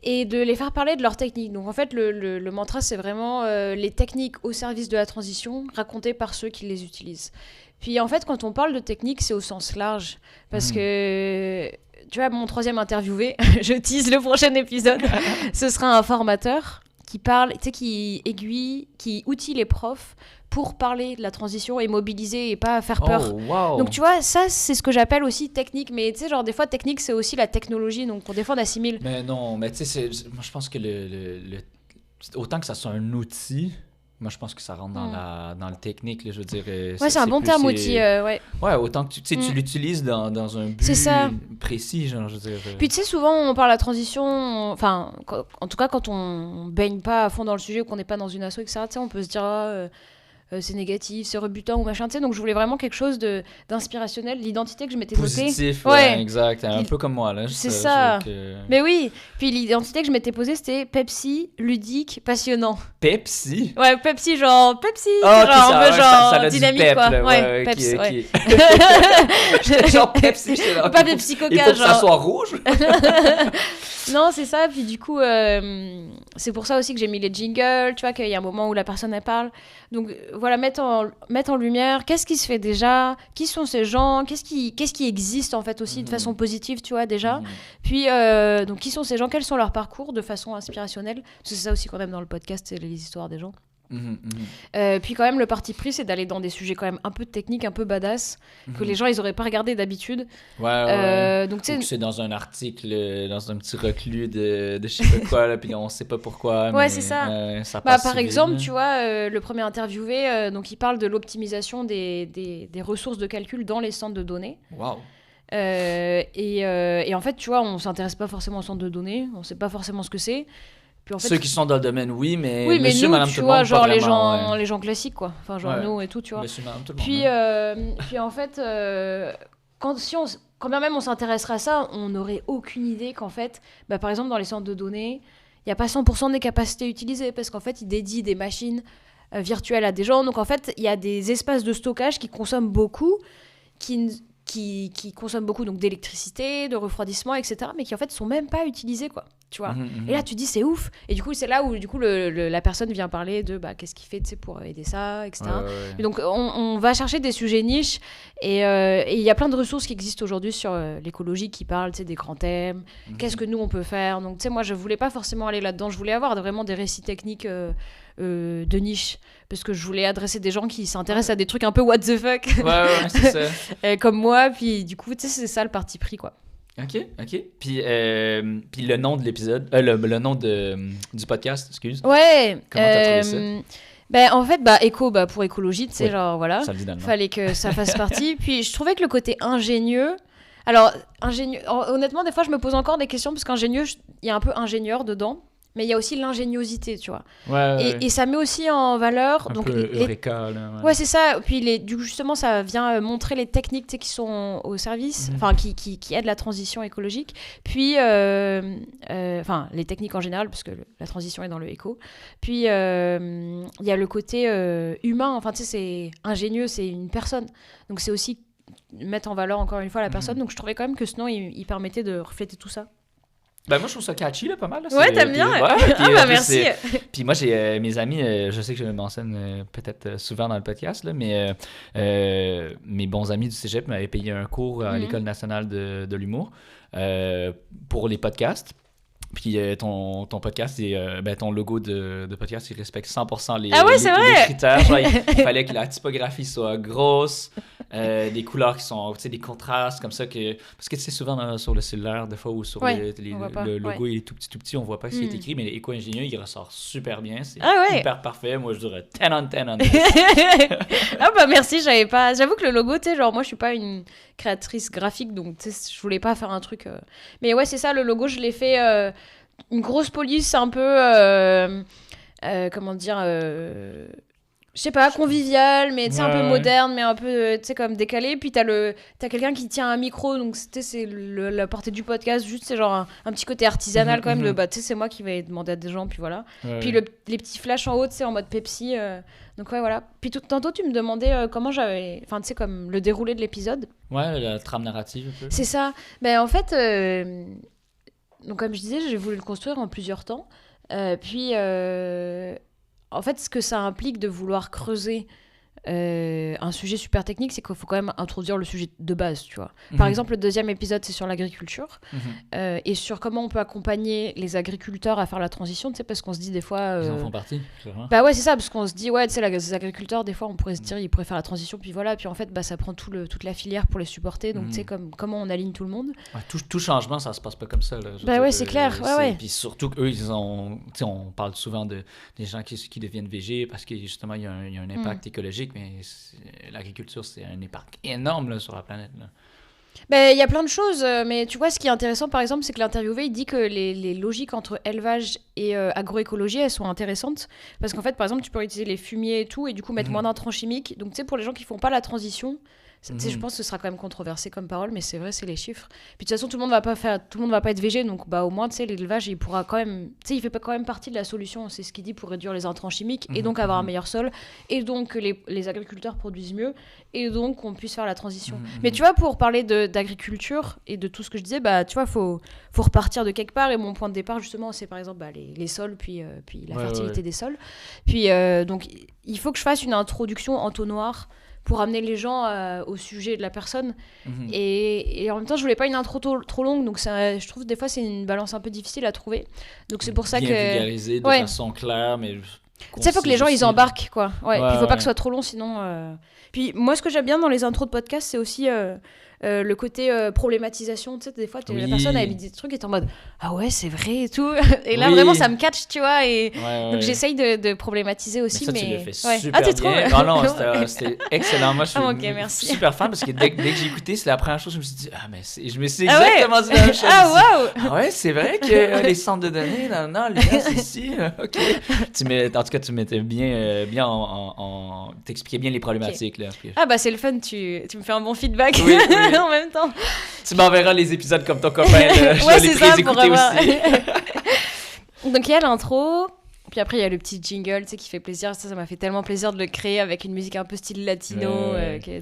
et de les faire parler de leurs techniques. Donc en fait, le mantra, c'est vraiment les techniques au service de la transition, racontées par ceux qui les utilisent. Puis en fait, quand on parle de technique, c'est au sens large. Parce que, tu vois, mon 3e interviewé, je tease le prochain épisode, ce sera un formateur qui parle, tu sais, qui aiguille, qui outille les profs pour parler de la transition et mobiliser et pas faire peur. Oh, wow. Donc tu vois, ça, c'est ce que j'appelle aussi technique. Mais tu sais, genre des fois, technique, c'est aussi la technologie. Donc des fois, on assimile. Mais non, mais tu sais, moi je pense que autant que ça soit un outil, moi je pense que ça rentre dans le technique, là, je veux dire. Ouais, c'est un bon terme outil, ouais. Ouais, autant que tu l'utilises dans un but précis, genre, je veux dire. Puis tu sais, souvent on parle de la transition, enfin, en tout cas quand on baigne pas à fond dans le sujet ou qu'on n'est pas dans une asso, etc., tu sais, on peut se dire c'est négatif, c'est rebutant ou machin, tu sais. Donc je voulais vraiment quelque chose d'inspirationnel, l'identité que je m'étais notée. Positif, ouais, exact. Un peu comme moi, là. C'est ça. Mais oui, puis l'identité que je m'étais posée, c'était Pepsi, ludique, passionnant. Pepsi? Ouais, Pepsi, genre Pepsi, genre un peu genre ça dynamique, pep, quoi. Là, ouais, Pepsi, ouais. J'étais genre Pepsi, j'étais là. Pas Pepsi Coca, il faut que genre. ça soit rouge. Non, c'est ça. Puis du coup, c'est pour ça aussi que j'ai mis les jingles, tu vois, qu'il y a un moment où la personne, elle parle. Donc voilà, mettre en lumière qu'est-ce qui se fait déjà, qui sont ces gens, qu'est-ce qui existe en fait aussi de façon positive, tu vois, déjà. Puis, donc, qui sont ces gens, quels sont leurs parcours de façon inspirationnelle. Parce que c'est ça aussi qu'on aime dans le podcast, c'est les histoires des gens. Puis quand même le parti pris c'est d'aller dans des sujets quand même un peu techniques, un peu badass, que les gens ils auraient pas regardé d'habitude. Donc c'est dans un article, dans un petit reclus de je sais pas quoi là, puis on sait pas pourquoi. Ouais, mais, c'est ça. Ça passe par vite, exemple, là. tu vois, le premier interviewé, donc il parle de l'optimisation des ressources de calcul dans les centres de données. Wow. Et en fait, tu vois, on s'intéresse pas forcément aux centres de données, on sait pas forcément ce que c'est. Puis en fait, ceux qui sont dans le domaine, oui, mais monsieur, nous, madame, tout tu le vois, monde, genre pas les vraiment, gens classiques, quoi. Enfin, genre nous et tout, tu vois. Monsieur, madame, tout le monde. Puis en fait, quand bien même on s'intéresserait à ça, on n'aurait aucune idée qu'en fait, par exemple, dans les centres de données, il n'y a pas 100% des capacités utilisées, parce qu'en fait, ils dédient des machines virtuelles à des gens. Donc en fait, il y a des espaces de stockage qui consomment beaucoup, qui consomment beaucoup donc d'électricité, de refroidissement, etc., mais qui en fait sont même pas utilisés, quoi, tu vois. Et là tu dis c'est ouf, et du coup c'est là où du coup la personne vient parler de qu'est-ce qu'il fait, tu sais, pour aider ça, etc. Et donc on va chercher des sujets niches, et il y a plein de ressources qui existent aujourd'hui sur l'écologie qui parlent, tu sais, des grands thèmes, qu'est-ce que nous on peut faire. Donc tu sais, moi je voulais pas forcément aller là-dedans, je voulais avoir vraiment des récits techniques de niche, parce que je voulais adresser des gens qui s'intéressent à des trucs un peu what the fuck, c'est ça. comme moi. Puis du coup, tu sais, c'est ça le parti pris, quoi. Ok. Puis le nom de l'épisode, le nom du podcast, excuse. Ouais. Comment t'as trouvé ça? En fait, éco, pour écologie, tu sais, genre voilà, fallait que ça fasse partie. Puis je trouvais que le côté ingénieux. Alors, honnêtement, des fois, je me pose encore des questions, parce qu'ingénieux, il y a un peu ingénieur dedans. Mais il y a aussi l'ingéniosité, tu vois. Et ça met aussi en valeur... Un donc, peu Eureka, là. Ouais, c'est ça. Puis, du coup, justement, ça vient montrer les techniques, tu sais, qui sont au service, enfin, qui aident la transition écologique. Puis, enfin, les techniques en général, parce que la transition est dans le éco. Puis, il y a le côté humain. Enfin, tu sais, c'est ingénieux, c'est une personne. Donc, c'est aussi mettre en valeur, encore une fois, la personne. Donc, je trouvais quand même que ce nom, il permettait de refléter tout ça. Moi je trouve ça catchy là, pas mal là. Ouais, t'aimes bien. Merci. Puis moi j'ai mes amis, je sais que je le mentionne peut-être souvent dans le podcast là, mais mes bons amis du cégep m'avaient payé un cours à l'École nationale de l'humour pour les podcasts. Puis ton podcast, ton logo de podcast, il respecte 100% les critères. Genre, il fallait que la typographie soit grosse, des couleurs qui sont, tu sais, des contrastes comme ça que parce que tu sais souvent sur le cellulaire des fois ou sur le logo il est tout petit, on voit pas ce qui est écrit, mais l'éco-ingénieur il ressort super bien, c'est hyper parfait. Moi je dirais 10 on 10 on 10. Ah bah merci, j'avoue que le logo, tu sais, genre moi je suis pas une créatrice graphique, donc tu sais, je voulais pas faire un truc mais ouais, c'est ça, le logo je l'ai fait une grosse police un peu comment dire je sais pas, convivial, mais tu sais, un peu moderne, mais un peu, tu sais, comme décalé. Puis t'as quelqu'un qui tient un micro, donc c'est la portée du podcast, juste c'est genre un petit côté artisanal quand même, de bah, tu sais, c'est moi qui vais demander à des gens, puis voilà. Puis les petits flashs en haut, tu sais, en mode Pepsi. Donc ouais, voilà. Puis tantôt, tu me demandais comment j'avais. Enfin, tu sais, comme le déroulé de l'épisode. Ouais, la trame narrative un peu. C'est ça. Ben en fait, donc comme je disais, j'ai voulu le construire en plusieurs temps. Puis. En fait, ce que ça implique de vouloir creuser un sujet super technique, c'est qu'il faut quand même introduire le sujet de base, tu vois. Par exemple, le deuxième épisode, c'est sur l'agriculture et sur comment on peut accompagner les agriculteurs à faire la transition, tu sais, parce qu'on se dit des fois... Ils en font partie, c'est vrai. Bah ouais, c'est ça, parce qu'on se dit, ouais, tu sais, les agriculteurs, des fois, on pourrait se dire, ils pourraient faire la transition, puis voilà, puis en fait, bah, ça prend toute la filière pour les supporter, donc tu sais, comment on aligne tout le monde. Ouais, tout changement, ça se passe pas comme ça, là. Bah ouais, c'est clair, ouais. Puis surtout qu'eux, ils ont... Tu sais, on parle souvent des gens qui deviennent végés parce que, justement, il y a un impact écologique, mais l'agriculture, c'est un impact énorme là, sur la planète. Ben, il y a plein de choses, mais tu vois, ce qui est intéressant, par exemple, c'est que l'interviewé, il dit que les logiques entre élevage et agroécologie, elles sont intéressantes. Parce qu'en fait, par exemple, tu peux utiliser les fumiers et tout, et du coup, mettre moins d'intrants chimiques. Donc, tu sais, pour les gens qui font pas la transition... Je pense que ce sera quand même controversé comme parole, mais c'est vrai, c'est les chiffres. Puis de toute façon, tout le monde va pas être végé, donc bah au moins, tu sais, l'élevage, il pourra quand même, tu sais, il fait quand même partie de la solution. C'est ce qu'il dit pour réduire les intrants chimiques et donc avoir un meilleur sol, et donc que les agriculteurs produisent mieux, et donc qu'on puisse faire la transition. Mais tu vois, pour parler d'agriculture et de tout ce que je disais, bah tu vois, faut repartir de quelque part. Et mon point de départ, justement, c'est par exemple les sols, puis la fertilité des sols. Puis donc, il faut que je fasse une introduction entonnoir pour amener les gens au sujet de la personne. Et en même temps, je voulais pas une intro trop longue, donc je trouve des fois c'est une balance un peu difficile à trouver. Donc c'est pour ça que... Bien vulgarisé de façon claire, mais... Tu sais, il faut que les gens, ils embarquent, quoi. Ouais, puis il faut pas que ce soit trop long, sinon... Puis moi, ce que j'aime bien dans les intros de podcast, c'est aussi... le côté problématisation, tu sais, des fois la personne elle dit des trucs et t'es en mode ah ouais c'est vrai et tout, et là vraiment ça me catch, tu vois, et donc j'essaye de problématiser aussi, mais ça, mais tu le fais super bien. Non, c'était excellent. Moi je suis super fan parce que dès que j'ai écouté, c'est la première chose que je me suis dit je me suis exactement dit la même chose. Ah ouais, c'est vrai que les centres de données les c'est ici, ok. En tout cas tu mettais bien t'expliquais bien les problématiques là. Ah bah c'est le fun, tu me fais un bon feedback. En même temps. Tu m'enverras les épisodes comme ton copain. Je ouais, vais c'est ça, les écouter aussi. Donc il y a l'intro, puis après il y a le petit jingle, tu sais, qui fait plaisir. Ça m'a fait tellement plaisir de le créer avec une musique un peu style latino,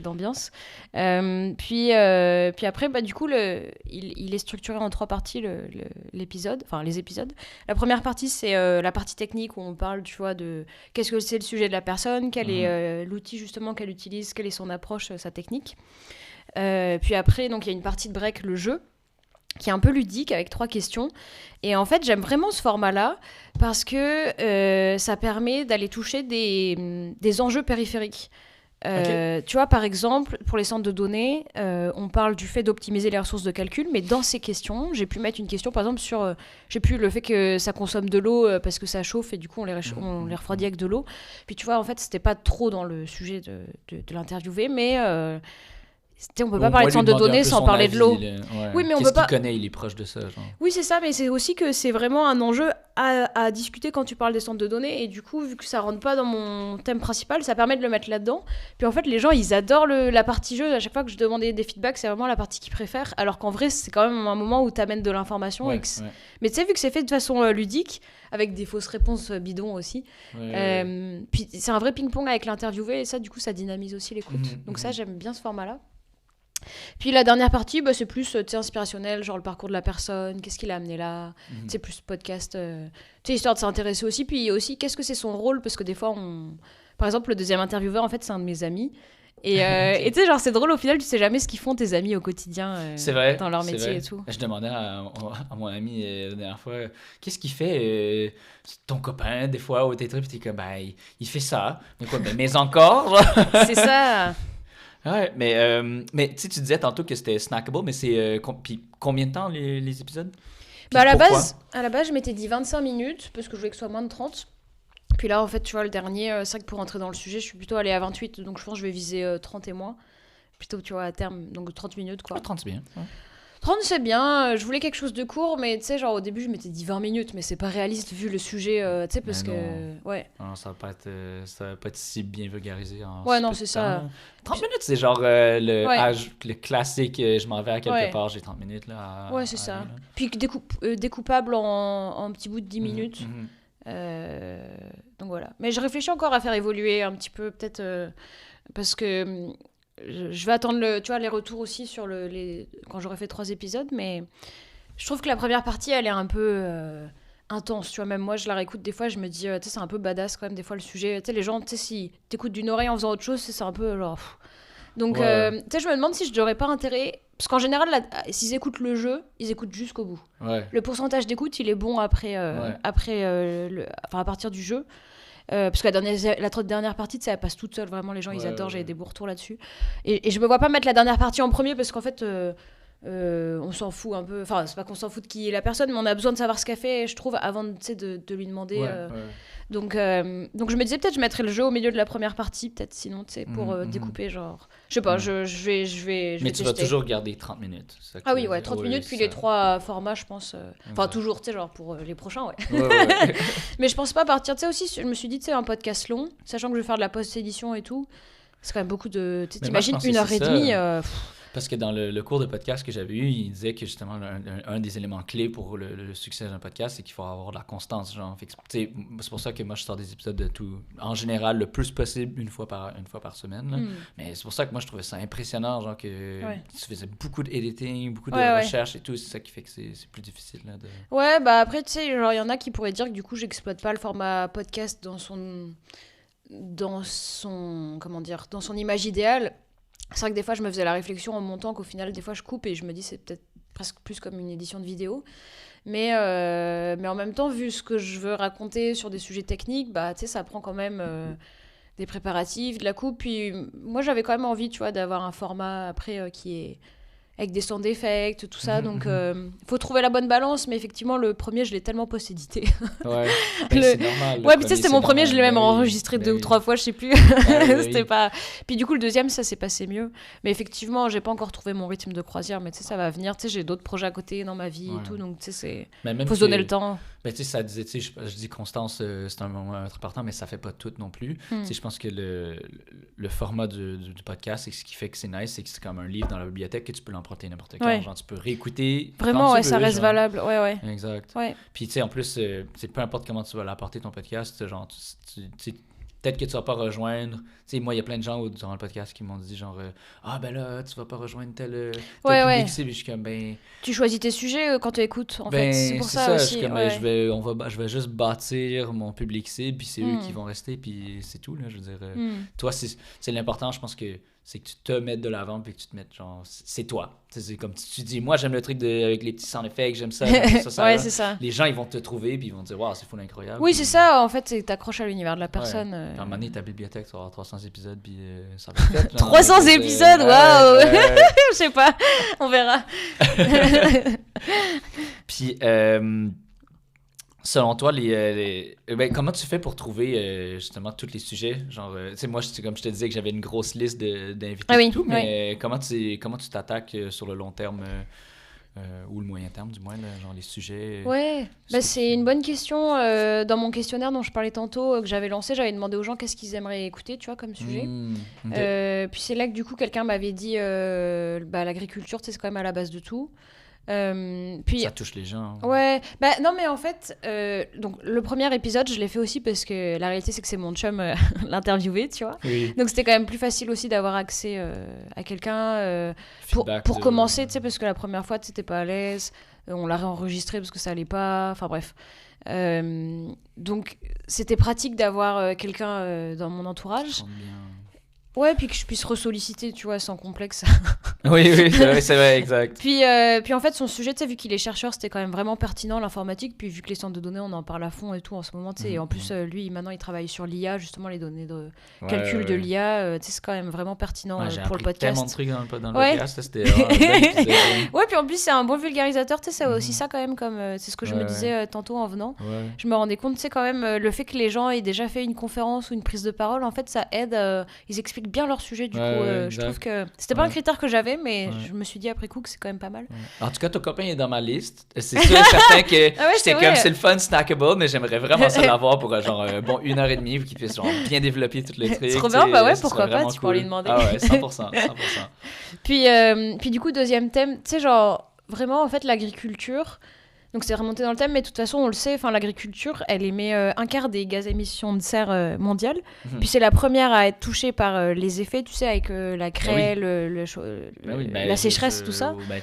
d'ambiance. Puis après, bah, du coup, il est structuré en 3 parties, l'épisode, enfin les épisodes. La première partie, c'est la partie technique où on parle, tu vois, de qu'est-ce que c'est le sujet de la personne, quel est l'outil justement qu'elle utilise, quelle est son approche, sa technique. Puis après, donc il y a une partie de break, le jeu, qui est un peu ludique avec 3 questions. Et en fait, j'aime vraiment ce format-là parce que ça permet d'aller toucher des enjeux périphériques. Tu vois, par exemple, pour les centres de données, on parle du fait d'optimiser les ressources de calcul, mais dans ces questions, j'ai pu mettre une question, par exemple, sur le fait que ça consomme de l'eau parce que ça chauffe et du coup, on les refroidit avec de l'eau. Puis tu vois, en fait, c'était pas trop dans le sujet de l'interviewé, mais... on peut pas parler de centre de données sans parler de l'eau. Oui, mais on peut pas. Qu'est-ce qu'il connaît, il est proche de ça, genre. Oui, c'est ça, mais c'est aussi que c'est vraiment un enjeu à discuter quand tu parles des centres de données. Et du coup, vu que ça rentre pas dans mon thème principal, ça permet de le mettre là-dedans. Puis en fait, les gens, ils adorent la partie jeu. À chaque fois que je demandais des feedbacks, c'est vraiment la partie qu'ils préfèrent. Alors qu'en vrai, c'est quand même un moment où tu amènes de l'information. Mais tu sais, vu que c'est fait de façon ludique, avec des fausses réponses bidons aussi, puis c'est un vrai ping-pong avec l'interviewé. Et ça, du coup, ça dynamise aussi l'écoute. Donc ça, j'aime bien ce format-là. Puis la dernière partie, bah, c'est plus inspirationnel, genre le parcours de la personne, qu'est-ce qui l'a amené là, c'est plus podcast, histoire de s'intéresser aussi. Puis aussi, qu'est-ce que c'est son rôle, parce que des fois, par exemple, le deuxième intervieweur, en fait, c'est un de mes amis. Et tu sais, genre, c'est drôle, au final, tu sais jamais ce qu'ils font tes amis au quotidien dans leur métier et tout. Je demandais à mon ami la dernière fois, qu'est-ce qu'il fait ton copain, des fois, au tes trucs, puis t'es comme, il fait ça. Donc, mais encore. C'est ça. Ouais, mais tu sais, tu disais tantôt que c'était snackable, mais c'est puis combien de temps les épisodes? Puis Bah, pourquoi? à la base, je m'étais dit 25 minutes parce que je voulais que ce soit moins de 30. Puis là, en fait, tu vois, le dernier, c'est vrai que pour rentrer dans le sujet, je suis plutôt allée à 28, donc je pense que je vais viser 30 et moins. Plutôt, tu vois, à terme, donc 30 minutes, quoi. 30, c'est bien. Ouais. 30, c'est bien. Je voulais quelque chose de court, mais tu sais, genre au début, je m'étais dit 20 minutes, mais c'est pas réaliste vu le sujet, tu sais, parce Mais que. Ouais. Non, ça va pas être si bien vulgarisé en Ouais, si non, peu c'est de ça. temps. 30 minutes, c'est genre Ouais. le classique, je m'en vais à quelque Ouais. part, j'ai 30 minutes là, Ouais, c'est à ça. aller, là. Puis découpable en petits bouts de 10 minutes. Mhm. Euh, donc voilà. Mais je réfléchis encore à faire évoluer un petit peu, peut-être, parce que je vais attendre tu vois, les retours aussi sur quand j'aurai fait 3 épisodes, mais je trouve que la première partie, elle est un peu intense, tu vois. Même moi, je la réécoute des fois, je me dis, tu sais, c'est un peu badass quand même, des fois, le sujet. Tu sais, les gens, tu sais, si t'écoutes d'une oreille en faisant autre chose, c'est un peu genre. Donc, Ouais. tu sais, je me demande si je n'aurais pas intérêt. Parce qu'en général, s'ils écoutent le jeu, ils écoutent jusqu'au bout. Ouais. Le pourcentage d'écoute, il est bon après, Ouais. enfin, à partir du jeu. Parce que la toute dernière partie, ça passe toute seule. Vraiment, les gens, ils adorent. J'avais des beaux retours là-dessus. Et je me vois pas mettre la dernière partie en premier parce qu'en fait, on s'en fout un peu. Enfin, c'est pas qu'on s'en fout de qui est la personne, mais on a besoin de savoir ce qu'elle fait, je trouve, avant de lui demander. Ouais. Donc je me disais peut-être je mettrais le jeu au milieu de la première partie, peut-être sinon, tu sais, pour Mhm. découper, genre. Je sais pas, Mhm. je vais Mais tu vas tester. toujours garder 30 minutes. c'est ça que Ah tu oui, veux ouais, dire. 30 Oui, minutes, puis ça. les 3 formats, je pense. Enfin, Exact. toujours, tu sais, genre pour les prochains, ouais. Ouais. Mais je pense pas partir, tu sais, aussi, je me suis dit, tu sais, un podcast long, sachant que je vais faire de la post-édition et tout, c'est quand même beaucoup de. Mais moi, je T'imagines pense que 1 heure et demie. c'est Parce que dans le cours de podcast que j'avais eu, il disait que justement, un des éléments clés pour le succès d'un podcast, c'est qu'il faut avoir de la constance. Genre. Fait que, tu sais, c'est pour ça que moi, je sors des épisodes de tout, en général, le plus possible, une fois par semaine. Là. Mais c'est pour ça que moi, je trouvais ça impressionnant, genre que tu faisais beaucoup d'editing, beaucoup de recherche et tout. C'est ça qui fait que c'est plus difficile. Là, de... Ouais, bah après, tu sais, genre, il y en a qui pourraient dire que du coup, j'exploite pas le format podcast comment dire, dans son image idéale. C'est vrai que des fois, je me faisais la réflexion en montant qu'au final, des fois, je coupe et je me dis c'est peut-être presque plus comme une édition de vidéo. Mais en même temps, vu ce que je veux raconter sur des sujets techniques, bah, tu sais, ça prend quand même des préparatifs, de la coupe. Puis moi, j'avais quand même envie, tu vois, d'avoir un format après qui est avec des sound effects, tout ça. Donc, faut trouver la bonne balance. Mais effectivement, le premier, je l'ai tellement post-édité. Ouais, ben, c'est normal. Ouais, puis tu sais, c'était mon premier, je l'ai même enregistré 2 ou 3 fois, je sais plus. C'était pas. Puis du coup, le deuxième, ça s'est passé mieux. Mais effectivement, j'ai pas encore trouvé mon rythme de croisière, mais tu sais, ça va venir. Tu sais, j'ai d'autres projets à côté dans ma vie et tout, donc tu sais, faut se donner le temps. Ben, tu sais, ça disait, tu sais, je dis constance, c'est un moment important, mais ça fait pas tout non plus. Tu sais, je pense que le format du podcast, c'est ce qui fait que c'est nice, c'est que c'est comme un livre dans la bibliothèque que tu peux l'emprunter n'importe quand. Genre, tu peux réécouter. Vraiment, ouais, ça reste genre. valable. Ouais. Exact. Ouais. Puis, tu sais, en plus, peu importe comment tu vas l'apporter ton podcast, genre, peut-être que tu vas pas rejoindre. Tu sais, moi, il y a plein de gens durant le podcast qui m'ont dit, genre, ah, ben là, tu vas pas rejoindre tel public cible. Je suis comme, ben. Tu choisis tes sujets quand tu écoutes, en fait. C'est pour ça aussi. Je suis comme, je vais juste bâtir mon public cible, puis c'est eux qui vont rester, puis c'est tout, là. Je veux dire, toi, c'est l'important, je pense que c'est que tu te mettes de l'avant, puis que tu te mettes, genre, c'est toi. C'est comme tu dis, moi, j'aime le truc avec les petits sound effects, j'aime ça. Ouais, c'est ça. Les gens, ils vont te trouver, puis ils vont te dire, waouh, c'est fou, incroyable. Oui, puis, c'est ça, en fait, c'est que t'accroches à l'univers de la personne. Puis à un moment donné, ta bibliothèque, tu vas avoir 300 épisodes, puis ça va être fait. 300 épisodes, waouh! Je sais pas, on verra. Puis, selon toi, comment tu fais pour trouver justement tous les sujets? Genre, tu sais, moi, comme je te disais que j'avais une grosse liste d'invités et tout, mais comment tu t'attaques sur le long terme ou le moyen terme, du moins, là, genre les sujets? Ouais, c'est une bonne question. Dans mon questionnaire dont je parlais tantôt, que j'avais lancé, j'avais demandé aux gens qu'est-ce qu'ils aimeraient écouter, tu vois, comme sujet. Okay. Puis c'est là que du coup, quelqu'un m'avait dit l'agriculture, c'est quand même à la base de tout. Puis, ça touche les gens. Ouais, non mais en fait, donc le premier épisode, je l'ai fait aussi parce que la réalité c'est que c'est mon chum l'interviewé, tu vois. Oui. Donc c'était quand même plus facile aussi d'avoir accès à quelqu'un pour commencer, tu sais, parce que la première fois, tu n'étais pas à l'aise, on l'a réenregistré parce que ça allait pas, enfin bref. Donc c'était pratique d'avoir quelqu'un dans mon entourage. Ouais, puis que je puisse ressolliciter, tu vois, sans complexe. Oui, c'est vrai, exact. Puis en fait, son sujet, tu sais, vu qu'il est chercheur, c'était quand même vraiment pertinent, l'informatique. Puis vu que les centres de données, on en parle à fond et tout en ce moment, tu sais. Et en plus, lui, maintenant, il travaille sur l'IA, justement, les données de calcul de l'IA. Tu sais, c'est quand même vraiment pertinent pour le podcast. Tellement de trucs dans le podcast, c'était un bel épisode. Ouais, puis en plus, c'est un bon vulgarisateur, tu sais, c'est aussi ça quand même, comme c'est ce que je me disais tantôt en venant. Ouais. Je me rendais compte, tu sais, quand même, le fait que les gens aient déjà fait une conférence ou une prise de parole, en fait, ça aide. Ils expliquent bien leur sujet, du coup. Je trouve que c'était pas un critère que j'avais, mais je me suis dit après coup que c'est quand même pas mal. En tout cas, ton copain est dans ma liste. C'est sûr et certain que j'étais comme, c'est le fun, snackable, mais j'aimerais vraiment ça l'avoir pour genre 1h30 pour qu'il puisse genre bien développer tout le truc. C'est trop bien, bah ouais, pourquoi pas, tu pourrais lui demander. Ah ouais, 100%. Puis du coup, deuxième thème, tu sais, genre, vraiment, en fait, l'agriculture. Donc c'est remonté dans le thème, mais de toute façon, on le sait, l'agriculture, elle émet un quart des gaz à émissions de serre mondiales. Puis c'est la première à être touchée par les effets, tu sais, avec la craie, la sécheresse, tout ça. Ben,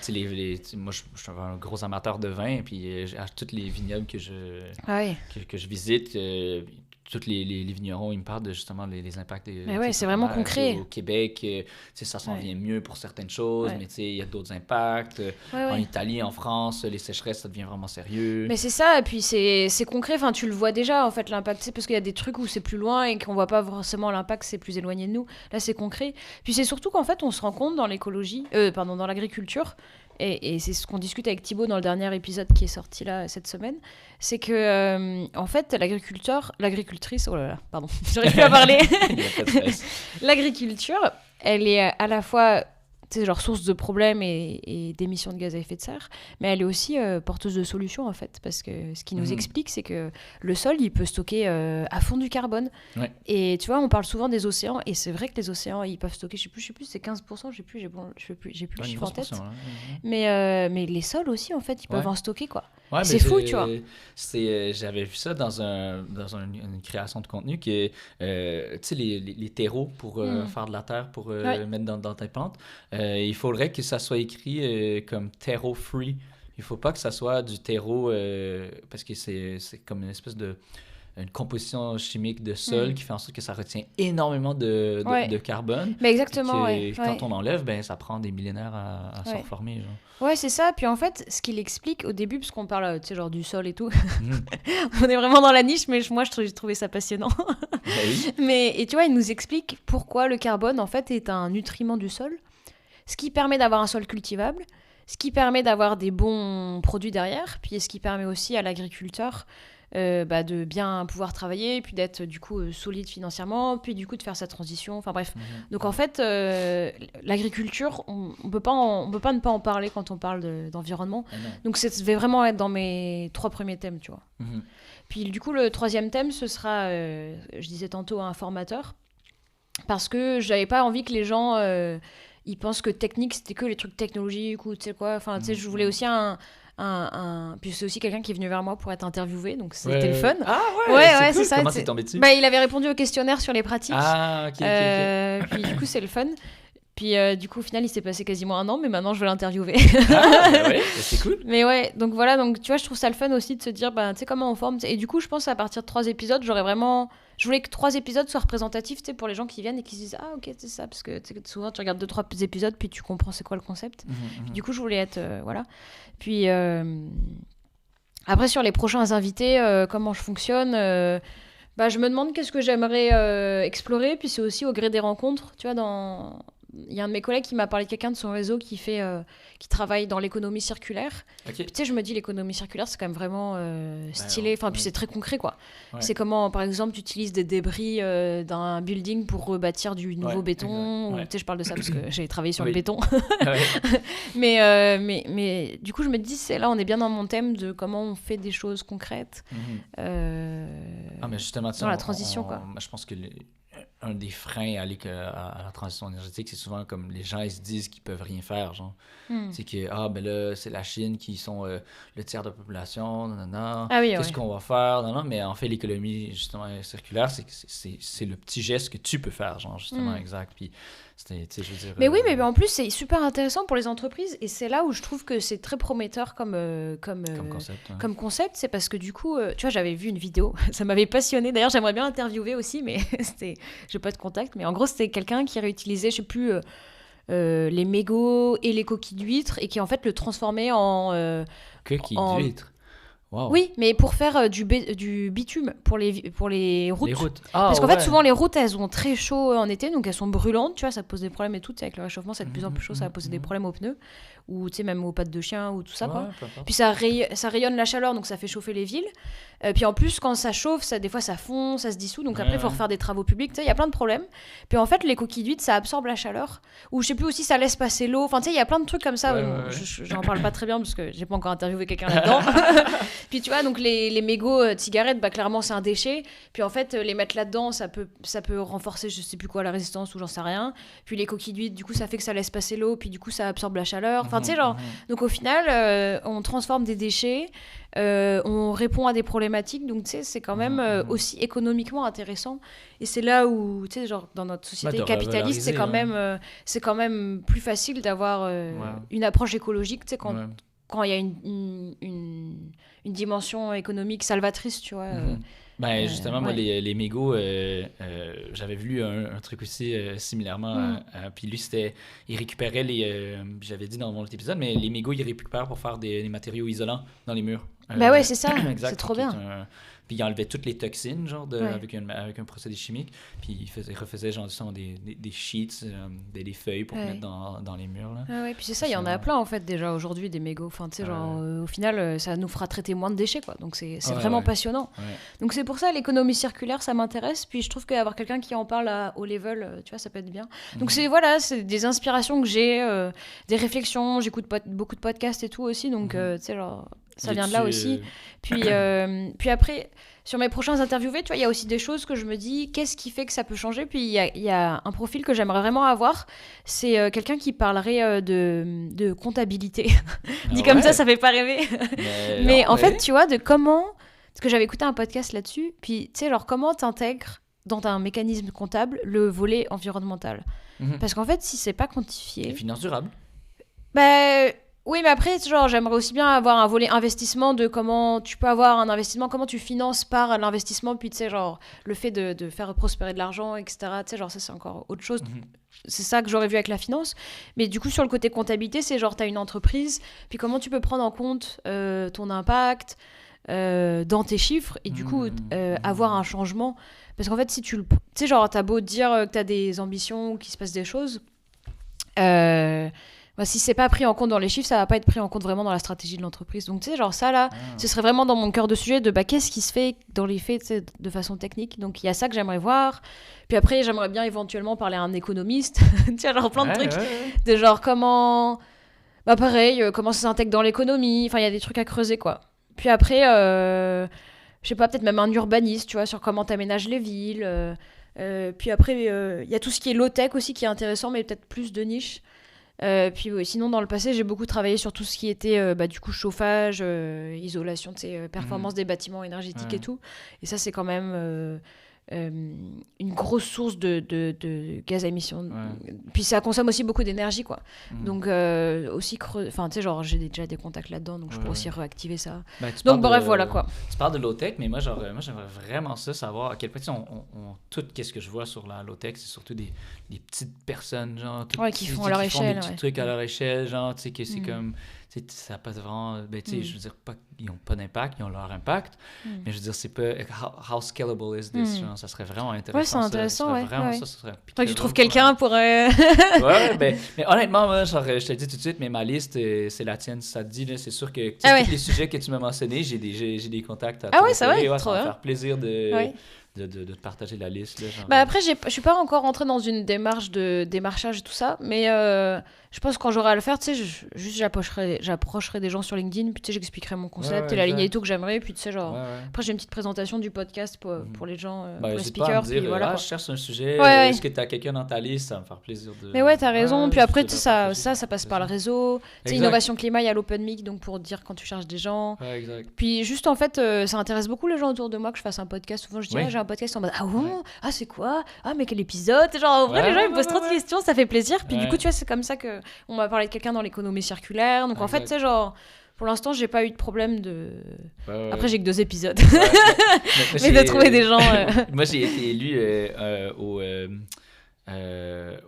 moi, je suis un gros amateur de vin, et puis à tous les vignobles que je visite, tous les vignerons, ils me parlent de justement les impacts des... Mais ouais, c'est vraiment concret. Au Québec, ça s'en vient mieux pour certaines choses, mais il y a d'autres impacts. En Italie, en France, les sécheresses, ça devient vraiment sérieux. Mais c'est ça, et puis c'est concret, tu le vois déjà, en fait, l'impact, parce qu'il y a des trucs où c'est plus loin et qu'on voit pas forcément l'impact, c'est plus éloigné de nous. Là, c'est concret. Puis c'est surtout qu'en fait, on se rend compte dans dans l'agriculture, et c'est ce qu'on discute avec Thibaut dans le dernier épisode qui est sorti là cette semaine, c'est que en fait l'agricultrice, oh là là, pardon, j'arrive plus à parler. L'agriculture, elle est à la fois, tu sais, genre source de problèmes et d'émissions de gaz à effet de serre, mais elle est aussi porteuse de solutions en fait, parce que ce qui nous explique, c'est que le sol, il peut stocker à fond du carbone. Ouais. Et tu vois, on parle souvent des océans, et c'est vrai que les océans, ils peuvent stocker, je sais plus, c'est 15%, j'ai plus le chiffre en tête. Mais les sols aussi, en fait, ils peuvent en stocker, quoi. Ouais, c'est fou, tu vois. J'avais vu ça dans une création de contenu, que tu sais, les terreaux pour faire de la terre, pour mettre dans tes plantes, il faudrait que ça soit écrit comme terreau free. Il faut pas que ça soit du terreau parce que c'est comme une espèce de composition chimique de sol qui fait en sorte que ça retient énormément de carbone. Mais exactement, quand on enlève, ben ça prend des millénaires à se reformer, genre. Ouais, c'est ça. Puis en fait, ce qu'il explique au début, parce qu'on parle, tu sais, genre du sol et tout, on est vraiment dans la niche, mais moi, j'ai trouvé ça passionnant. Et tu vois, il nous explique pourquoi le carbone, en fait, est un nutriment du sol, ce qui permet d'avoir un sol cultivable, ce qui permet d'avoir des bons produits derrière, puis ce qui permet aussi à l'agriculteur de bien pouvoir travailler, puis d'être du coup solide financièrement, puis du coup de faire sa transition, enfin bref. Donc en fait, l'agriculture, on peut pas ne pas en parler quand on parle d'environnement. Donc ça devait vraiment être dans mes 3 premiers thèmes, tu vois. Puis du coup, le 3e thème, ce sera, je disais tantôt, un formateur, parce que j'avais pas envie que les gens... ils pensent que technique, c'était que les trucs technologiques ou tu sais quoi. Enfin, tu sais, je voulais aussi Puis c'est aussi quelqu'un qui est venu vers moi pour être interviewé, donc c'était le fun. Ah ouais, c'est ça. Comment t'es tombé dessus? Il avait répondu au questionnaire sur les pratiques. Ah, ok. Puis du coup, c'est le fun. Puis du coup, au final, il s'est passé quasiment 1 an, mais maintenant, je vais l'interviewer. C'est cool. Mais ouais, donc voilà, donc tu vois, je trouve ça le fun aussi de se dire, tu sais, comment on forme. Et du coup, je pense à partir de 3 épisodes, je voulais que 3 épisodes soient représentatifs, tu sais, pour les gens qui viennent et qui se disent, ah ok, c'est ça, parce que souvent, tu regardes 2-3 épisodes, puis tu comprends c'est quoi le concept. Puis, du coup, je voulais être, voilà. Puis après, sur les prochains invités, comment je fonctionne, je me demande qu'est-ce que j'aimerais explorer, puis c'est aussi au gré des rencontres, tu vois, il y a un de mes collègues qui m'a parlé de quelqu'un de son réseau qui travaille dans l'économie circulaire. Okay. Tu sais, je me dis, l'économie circulaire, c'est quand même vraiment stylé. Enfin, puis c'est très concret, quoi. Ouais. C'est comment, par exemple, tu utilises des débris d'un building pour rebâtir du nouveau béton. Tu sais, je parle de ça parce que j'ai travaillé sur le béton. mais du coup, je me dis, là, on est bien dans mon thème de comment on fait des choses concrètes mais justement, dans la transition, quoi. Je pense que un des freins à la transition énergétique, c'est souvent comme les gens, ils se disent qu'ils peuvent rien faire, genre. C'est que, là, c'est la Chine qui sont le tiers de la population, qu'est-ce qu'on va faire? Non, mais en fait, l'économie, justement, circulaire, c'est le petit geste que tu peux faire, genre, justement, exact. Puis, je veux dire... Mais oui, mais en plus, c'est super intéressant pour les entreprises, et c'est là où je trouve que c'est très prometteur comme concept. Comme concept, c'est parce que du coup, tu vois, j'avais vu une vidéo, ça m'avait passionné. D'ailleurs, j'aimerais bien l'interviewer aussi, mais j'ai pas de contact, mais en gros, c'était quelqu'un qui réutilisait, je sais plus, les mégots et les coquilles d'huîtres et qui en fait le transformait en... Coquilles d'huîtres. Wow. Oui, mais pour faire du bitume pour les routes. Les routes. Parce qu'en fait, souvent, les routes, elles ont très chaud en été, donc elles sont brûlantes, tu vois, ça pose des problèmes et tout. Avec le réchauffement, c'est de plus en plus chaud, ça va poser des problèmes aux pneus, ou tu sais, même aux pattes de chien, ou tout ça, quoi. Puis ça rayonne la chaleur, donc ça fait chauffer les villes. Puis en plus, quand ça chauffe, des fois, ça fond, ça se dissout, donc après, il faut refaire des travaux publics, tu sais, il y a plein de problèmes. Puis en fait, les coquilles d'huîtres, ça absorbe la chaleur, ou je sais plus aussi, ça laisse passer l'eau. Enfin, tu sais, il y a plein de trucs comme ça. J'en parle pas très bien, parce que j'ai pas encore interviewé quelqu'un là-dedans. Puis tu vois, donc les mégots de cigarettes, clairement c'est un déchet. Puis en fait, les mettre là-dedans, ça peut renforcer, je sais plus quoi, la résistance ou j'en sais rien. Puis les coquilles d'huîtres, du coup, ça fait que ça laisse passer l'eau, puis du coup, ça absorbe la chaleur. Enfin, tu sais, genre, donc au final, on transforme des déchets, on répond à des problématiques. Donc tu sais, c'est quand même aussi économiquement intéressant. Et c'est là où, tu sais, genre, dans notre société capitaliste, c'est quand même plus facile d'avoir une approche écologique, tu sais, quand il y a une dimension économique salvatrice, tu vois. Justement, moi, les mégots, j'avais vu un truc aussi similairement. Puis lui, il récupérait j'avais dit dans mon autre épisode, mais les mégots, il récupère pour faire des matériaux isolants dans les murs. Ouais, c'est ça. Exact, c'est trop bien. Puis il enlevait toutes les toxines, genre, avec un procédé chimique. Puis il refaisait, genre, des sheets, des feuilles pour mettre dans les murs, là. Ouais, puis c'est ça, il y en a plein, en fait, déjà, aujourd'hui, des mégots. Enfin, tu sais, genre, au final, ça nous fera traiter moins de déchets, quoi. Donc, c'est vraiment passionnant. Ouais. Donc, c'est pour ça, l'économie circulaire, ça m'intéresse. Puis, je trouve qu'avoir quelqu'un qui en parle au level, tu vois, ça peut être bien. Donc, c'est des inspirations que j'ai, des réflexions. J'écoute beaucoup de podcasts et tout aussi. Donc, tu sais, genre... Ça vient de là aussi. Puis après, sur mes prochains interviewés, tu vois, il y a aussi des choses que je me dis, qu'est-ce qui fait que ça peut changer? Puis il y a un profil que j'aimerais vraiment avoir. C'est quelqu'un qui parlerait de comptabilité. Dit comme ça fait pas rêver. Mais en fait, tu vois, de comment... Parce que j'avais écouté un podcast là-dessus. Puis, tu sais, genre, comment t'intègres dans un mécanisme comptable le volet environnemental? Parce qu'en fait, si c'est pas quantifié... Les finances durables. Oui, mais après, genre, j'aimerais aussi bien avoir un volet investissement de comment tu peux avoir un investissement, comment tu finances par l'investissement, puis tu sais, genre, le fait de faire prospérer de l'argent, etc. Tu sais, genre, ça, c'est encore autre chose. C'est ça que j'aurais vu avec la finance. Mais du coup, sur le côté comptabilité, c'est genre, tu as une entreprise, puis comment tu peux prendre en compte ton impact dans tes chiffres, et du coup, avoir un changement. Parce qu'en fait, si tu sais, genre, t'as beau dire que t'as des ambitions, qu'il se passe des choses... si c'est pas pris en compte dans les chiffres, ça va pas être pris en compte vraiment dans la stratégie de l'entreprise. Donc, tu sais, genre ça, là, ce serait vraiment dans mon cœur de sujet de qu'est-ce qui se fait dans les faits, tu sais, de façon technique. Donc, il y a ça que j'aimerais voir. Puis après, j'aimerais bien éventuellement parler à un économiste. Tu sais, genre plein de trucs. De genre comment... pareil, comment ça s'intègre dans l'économie. Enfin, il y a des trucs à creuser, quoi. Puis après, je sais pas, peut-être même un urbaniste, tu vois, sur comment t'aménages les villes. Puis après, il y a tout ce qui est low-tech aussi qui est intéressant, mais peut-être plus de niche. Puis sinon, dans le passé, j'ai beaucoup travaillé sur tout ce qui était du coup chauffage, isolation, performance des bâtiments énergétiques et tout. Et ça, c'est quand même une grosse source de gaz à émission. Puis ça consomme aussi beaucoup d'énergie, quoi. Donc aussi enfin tu sais, genre j'ai déjà des contacts là-dedans, donc je pourrais aussi réactiver ça. Donc bref, voilà quoi. Tu parles de low-tech, mais moi j'aimerais vraiment ça, savoir à quel point tout qu'est-ce que je vois sur la low-tech, c'est surtout des petites personnes, genre qui font à leur échelle, des petits trucs à leur échelle, genre tu sais que c'est comme ça passe vraiment, tu sais, je veux dire, ils n'ont pas d'impact, ils ont leur impact, mais je veux dire, c'est pas how scalable is this, genre, ça serait vraiment intéressant. Ouais, c'est intéressant, ça serait faudrait que tu trouves quelqu'un pour mais honnêtement, moi, genre, je te le dis tout de suite, mais ma liste, c'est la tienne, si ça te dit, là, c'est sûr que tous les sujets que tu m'as mentionnés, j'ai des contacts à ça va, ça va me faire plaisir de partager la liste, là, genre. Après, je suis pas encore rentrée dans une démarche de démarchage et tout ça, mais je pense que quand j'aurai à le faire, tu sais, j'approcherai des gens sur LinkedIn, puis tu sais, j'expliquerai mon concept et la ligne et tout que j'aimerais, puis tu sais, genre, après j'ai une petite présentation du podcast pour les gens, pour les speakers, puis voilà. Je cherche un sujet, est-ce que t'as quelqu'un dans ta liste, ça va me faire plaisir de... Mais ouais, t'as raison, puis après, tu sais, ça passe par le réseau, tu sais, Innovation Climat, il y a l'Open Mic, donc pour dire quand tu cherches des gens. Puis juste, en fait, ça intéresse beaucoup les gens autour de moi que je fasse un podcast. Souvent, je dis, j'ai un podcast en mode, c'est quoi? Mais quel épisode? Genre, en vrai, les gens, ils me posent trop de questions, ça fait plaisir, puis du coup, tu vois, c'est comme ça que on m'a parlé de quelqu'un dans l'économie circulaire. Donc en fait, tu sais, genre, Pour l'instant, j'ai pas eu de problème de... Ouais. Après, j'ai que 2 épisodes. Ouais, Mais de trouver des gens... Moi, j'ai été élu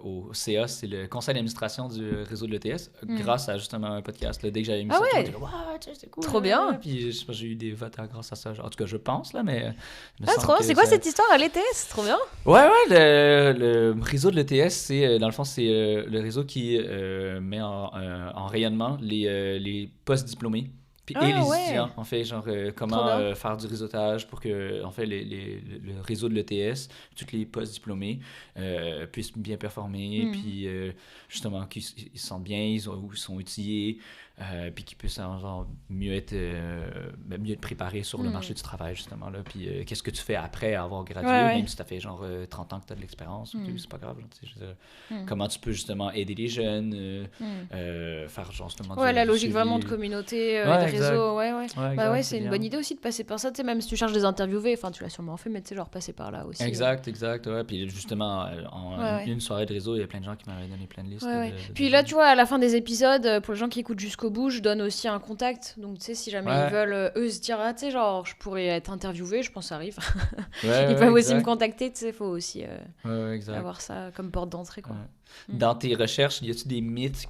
au CA, c'est le conseil d'administration du réseau de l'ETS, grâce à justement un podcast. Là, dès que j'avais mis ça, ouais. tout le monde était, c'est cool. Trop bien. Puis je sais pas, j'ai eu des votes grâce à ça. En tout cas, je pense, là, mais... trop bien. C'est quoi cette histoire à l'ETS? Trop bien. Ouais, le réseau de l'ETS, c'est, dans le fond, c'est le réseau qui met en rayonnement les post-diplômés. Puis, et les étudiants, en fait, genre comment faire du réseautage pour que, en fait, le réseau de l'ETS, tous les post-diplômés puissent bien performer, puis justement qu'ils se sentent bien, ils sont outillés, puis qu'ils puissent genre, mieux être préparés sur le marché du travail, justement. Là. Puis qu'est-ce que tu fais après avoir gradué, même si ça fait genre 30 ans que tu as de l'expérience, c'est pas grave. Comment tu peux justement aider les jeunes, faire justement la logique vraiment de communauté, de réseau, exact, c'est une bonne idée aussi de passer par ça, tu sais, même si tu cherches des interviewés, enfin tu l'as sûrement fait, mais tu sais, genre passer par là aussi. Exact, ouais. Puis justement, une soirée de réseau, il y a plein de gens qui m'avaient donné plein de listes. Puis là, tu vois, à la fin des épisodes, pour les gens qui écoutent jusqu'au bout, je donne aussi un contact, donc tu sais, si jamais ils veulent, eux, se dire, ah, tu sais, genre, je pourrais être interviewé, je pense que ça arrive. Ils peuvent aussi me contacter, tu sais, il faut aussi avoir ça comme porte d'entrée, quoi. Dans tes recherches, y a-tu des mythes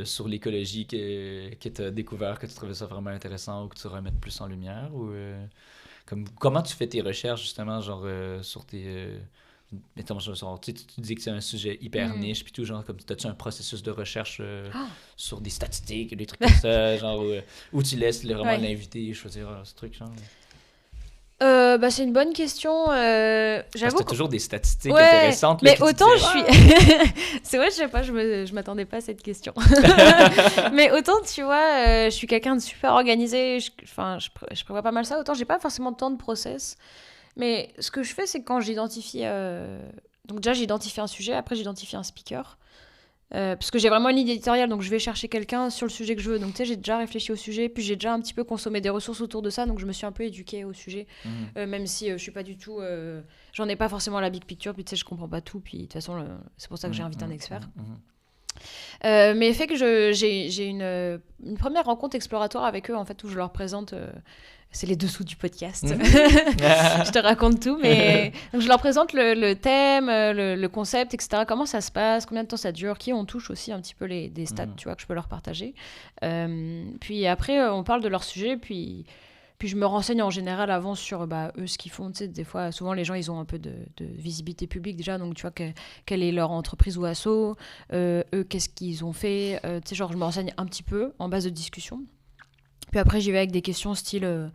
sur l'écologie que tu as découvert, que tu trouvais ça vraiment intéressant ou que tu pourrais mettre plus en lumière? Ou, comment tu fais tes recherches, justement, genre sur tes... mettons, genre, tu dis que c'est un sujet hyper niche, puis tout, genre, comme as-tu un processus de recherche sur des statistiques, des trucs comme ça, genre, où tu laisses vraiment l'invité choisir ce truc, genre? C'est une bonne question. J'avoue parce que t'as toujours des statistiques intéressantes. Là, mais autant je suis... c'est vrai, je sais pas, je m'attendais pas à cette question. Mais autant, tu vois, je suis quelqu'un de super organisé, je prévois pas mal ça, autant j'ai pas forcément tant de process. Mais ce que je fais, c'est que quand j'identifie... Donc déjà, j'identifie un sujet, après j'identifie un speaker. Parce que j'ai vraiment une ligne éditoriale, donc je vais chercher quelqu'un sur le sujet que je veux. Donc tu sais, j'ai déjà réfléchi au sujet, puis j'ai déjà un petit peu consommé des ressources autour de ça, donc je me suis un peu éduquée au sujet, même si je suis pas du tout... j'en ai pas forcément la big picture, puis tu sais, je comprends pas tout, puis de toute façon, c'est pour ça que j'ai invité un expert. Mais fait que j'ai une première rencontre exploratoire avec eux, en fait, où je leur présente... c'est les dessous du podcast. Je te raconte tout, mais donc je leur présente le thème, le concept, etc. Comment ça se passe, combien de temps ça dure, qui on touche aussi un petit peu des stats, tu vois, que je peux leur partager. Puis après, on parle de leur sujet, puis je me renseigne en général avant sur eux, ce qu'ils font. Tu sais, des fois, souvent, les gens, ils ont un peu de visibilité publique déjà, donc tu vois, quelle est leur entreprise ou asso, eux, qu'est-ce qu'ils ont fait. Tu sais, genre, je me renseigne un petit peu en base de discussion. Puis après, j'y vais avec des questions style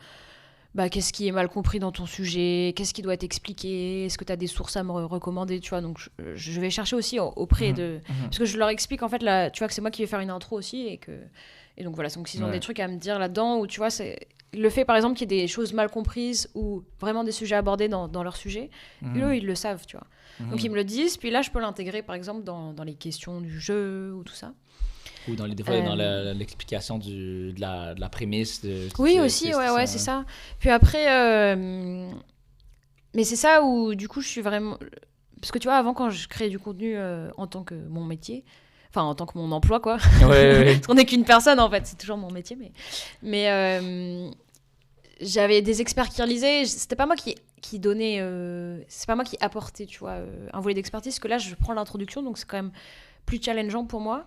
qu'est-ce qui est mal compris dans ton sujet, qu'est-ce qui doit être expliqué, est-ce que tu as des sources à me recommander, tu vois. Donc, je vais chercher aussi auprès de... Parce que je leur explique, en fait, là, tu vois, que c'est moi qui vais faire une intro aussi, et donc voilà, donc s'ils ont des trucs à me dire là-dedans, ou tu vois, c'est le fait, par exemple, qu'il y ait des choses mal comprises ou vraiment des sujets abordés dans leur sujet, eux, ils le savent, tu vois. Donc, ils me le disent, puis là, je peux l'intégrer, par exemple, dans les questions du jeu ou tout ça. Ou dans des fois, dans l'explication de la prémisse. Oui, aussi, c'est ça. Puis après, mais c'est ça où, du coup, je suis vraiment... Parce que tu vois, avant, quand je créais du contenu en tant que mon métier, enfin, en tant que mon emploi, quoi. Parce qu'on n'est qu'une personne, en fait, c'est toujours mon métier, mais j'avais des experts qui relisaient, c'était pas moi qui donnait... c'est pas moi qui apportais, tu vois, un volet d'expertise, parce que là, je prends l'introduction, donc c'est quand même plus challengeant pour moi.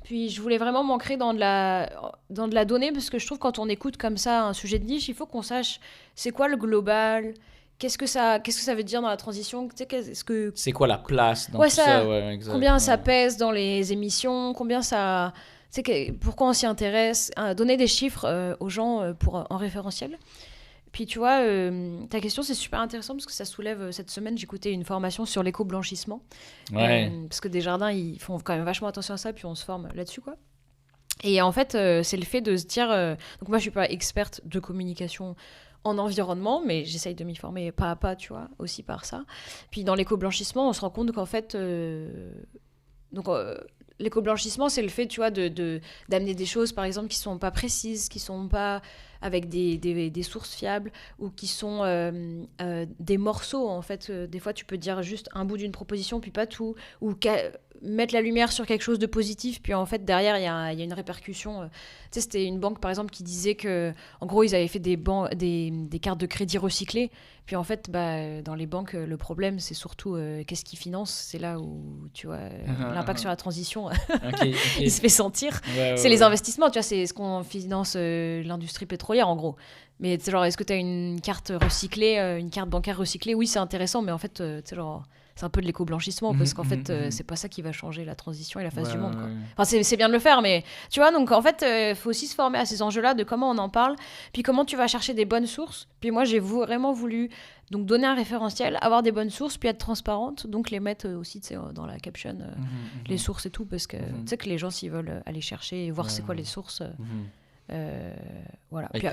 Puis je voulais vraiment m'ancrer dans de la donnée, parce que je trouve que quand on écoute comme ça un sujet de niche, il faut qu'on sache c'est quoi le global, qu'est-ce que ça veut dire dans la transition, tu sais, c'est quoi la place dans tout ça, exact. Combien ça pèse dans les émissions, combien ça... Tu sais, pourquoi on s'y intéresse, donner des chiffres aux gens en référentiel. Puis tu vois, ta question, c'est super intéressant parce que ça soulève... Cette semaine, j'écoutais une formation sur l'éco-blanchissement. Parce que Desjardins, ils font quand même vachement attention à ça, puis on se forme là-dessus, quoi. Et en fait, c'est le fait de se dire... donc moi, je suis pas experte de communication en environnement, mais j'essaye de m'y former pas à pas, tu vois, aussi par ça. Puis dans l'éco-blanchissement, on se rend compte qu'en fait... l'éco-blanchissement, c'est le fait, tu vois, d'amener des choses, par exemple, qui sont pas précises, qui sont pas avec des sources fiables, ou qui sont des morceaux, en fait. Des fois, tu peux dire juste un bout d'une proposition, puis pas tout, ou mettre la lumière sur quelque chose de positif, puis en fait, derrière, il y a une répercussion. Tu sais, c'était une banque, par exemple, qui disait que, en gros, ils avaient fait des cartes de crédit recyclées. Puis en fait, dans les banques, le problème, c'est surtout qu'est-ce qu'ils financent. C'est là où, tu vois, l'impact sur la transition, il se fait sentir. C'est les investissements, tu vois, c'est ce qu'on finance l'industrie pétrolière, en gros. Mais tu sais, genre, est-ce que tu as une carte recyclée, une carte bancaire recyclée? Oui, c'est intéressant, mais en fait, tu sais, genre, c'est un peu de l'éco-blanchissement, parce qu'en fait, c'est pas ça qui va changer la transition et la face du monde, quoi. Enfin, c'est bien de le faire, mais tu vois, donc en fait, il faut aussi se former à ces enjeux-là, de comment on en parle, puis comment tu vas chercher des bonnes sources. Puis moi, j'ai vraiment voulu donc donner un référentiel, avoir des bonnes sources, puis être transparente, donc les mettre aussi, tu sais, dans la caption, les sources et tout, parce que tu sais que les gens, s'ils veulent aller chercher et voir c'est quoi les sources... voilà. Et puis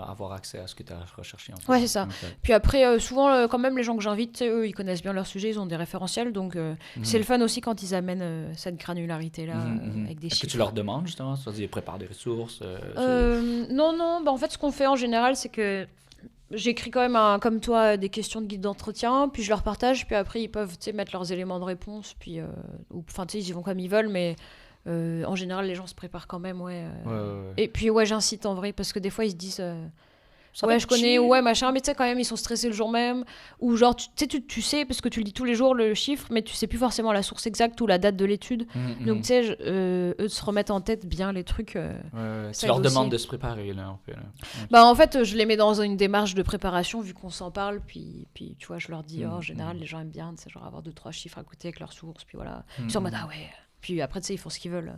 avoir accès à ce que tu as recherché. En fait. Ouais, c'est ça. Puis après, souvent, quand même, les gens que j'invite, eux, ils connaissent bien leur sujet, ils ont des référentiels, donc c'est le fun aussi quand ils amènent cette granularité-là avec des chiffres. Est-ce que tu leur demandes, justement, c'est-à-dire prépare des ressources Non, en fait, ce qu'on fait en général, c'est que j'écris quand même, comme toi, des questions de guide d'entretien, puis je leur partage, puis après, ils peuvent mettre leurs éléments de réponse, puis enfin, tu sais, ils y vont comme ils veulent, mais... en général, les gens se préparent quand même, Et puis, j'incite en vrai, parce que des fois, ils se disent... je connais, machin, mais tu sais, quand même, ils sont stressés le jour même. Ou genre, tu sais, parce que tu le dis tous les jours, le chiffre, mais tu sais plus forcément la source exacte ou la date de l'étude. Donc, tu sais, eux de se remettre en tête bien les trucs. Tu leur demandes de se préparer, là, en fait. Là. En fait, je les mets dans une démarche de préparation, vu qu'on s'en parle. Puis tu vois, je leur dis, en général, les gens aiment bien, tu sais, genre avoir 2-3 chiffres à côté avec leurs sources, puis voilà. Ils sont en mode, Puis après, tu sais, ils font ce qu'ils veulent.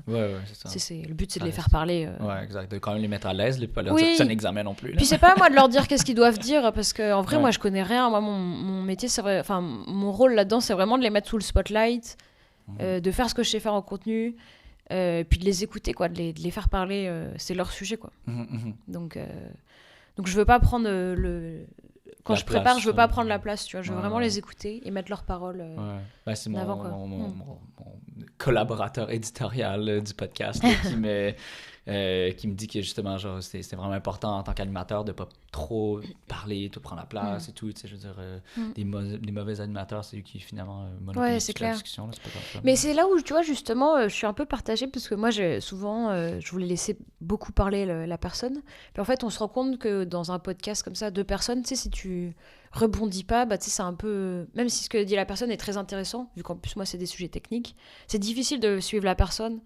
C'est ça. Le but, c'est de les faire parler. Ouais, exact. De quand même les mettre à l'aise, pas leur dire que c'est un examen non plus. Là. Puis c'est pas à moi de leur dire qu'est-ce qu'ils doivent dire, parce qu'en vrai, moi, je connais rien. Moi, mon métier, c'est vrai... Enfin, mon rôle là-dedans, c'est vraiment de les mettre sous le spotlight, de faire ce que je sais faire en contenu, puis de les écouter, quoi, de les faire parler. C'est leur sujet, quoi. Donc, je veux pas prendre Quand je prépare, je veux pas prendre la place, tu vois. Je veux vraiment les écouter et mettre leurs paroles c'est mon collaborateur éditorial du podcast là, qui me dit que justement, genre, c'était vraiment important en tant qu'animateur de pas trop parler, tout prendre la place et tout. Tu sais, je veux dire, des mauvais animateurs, c'est eux qui finalement monopolisent toute la discussion. Là, c'est pas comme ça. Mais c'est là où, tu vois, justement, je suis un peu partagée parce que moi, souvent, je voulais laisser beaucoup parler la personne. Puis en fait, on se rend compte que dans un podcast comme ça, 2 personnes, tu sais, si tu rebondis pas, tu sais, c'est un peu... Même si ce que dit la personne est très intéressant, vu qu'en plus, moi, c'est des sujets techniques, c'est difficile de suivre la personne.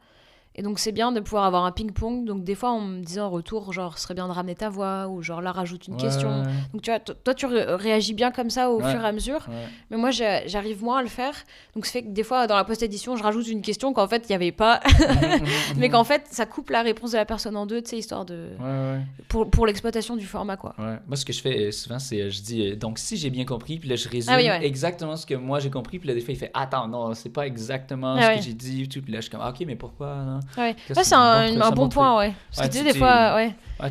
Et donc, c'est bien de pouvoir avoir un ping-pong. Donc, des fois, on me disait en retour, genre, ce serait bien de ramener ta voix, ou genre, là, rajoute une question. Donc, tu vois, toi, tu réagis bien comme ça au fur et à mesure. Mais moi, j'arrive moins à le faire. Donc, ça fait que des fois, dans la post-édition, je rajoute une question qu'en fait, il n'y avait pas. Mais qu'en fait, ça coupe la réponse de la personne en deux, tu sais, histoire de... Pour l'exploitation du format, quoi. Moi, ce que je fais souvent, c'est, je dis, donc, si j'ai bien compris, puis là, je résume exactement ce que moi, j'ai compris. Puis là, des fois, il fait, attends, non, c'est pas exactement ce que j'ai dit. Tout. Puis là, je suis comme, OK, mais pourquoi, non? Ça, c'est un bon point, Parce que tu sais, des fois,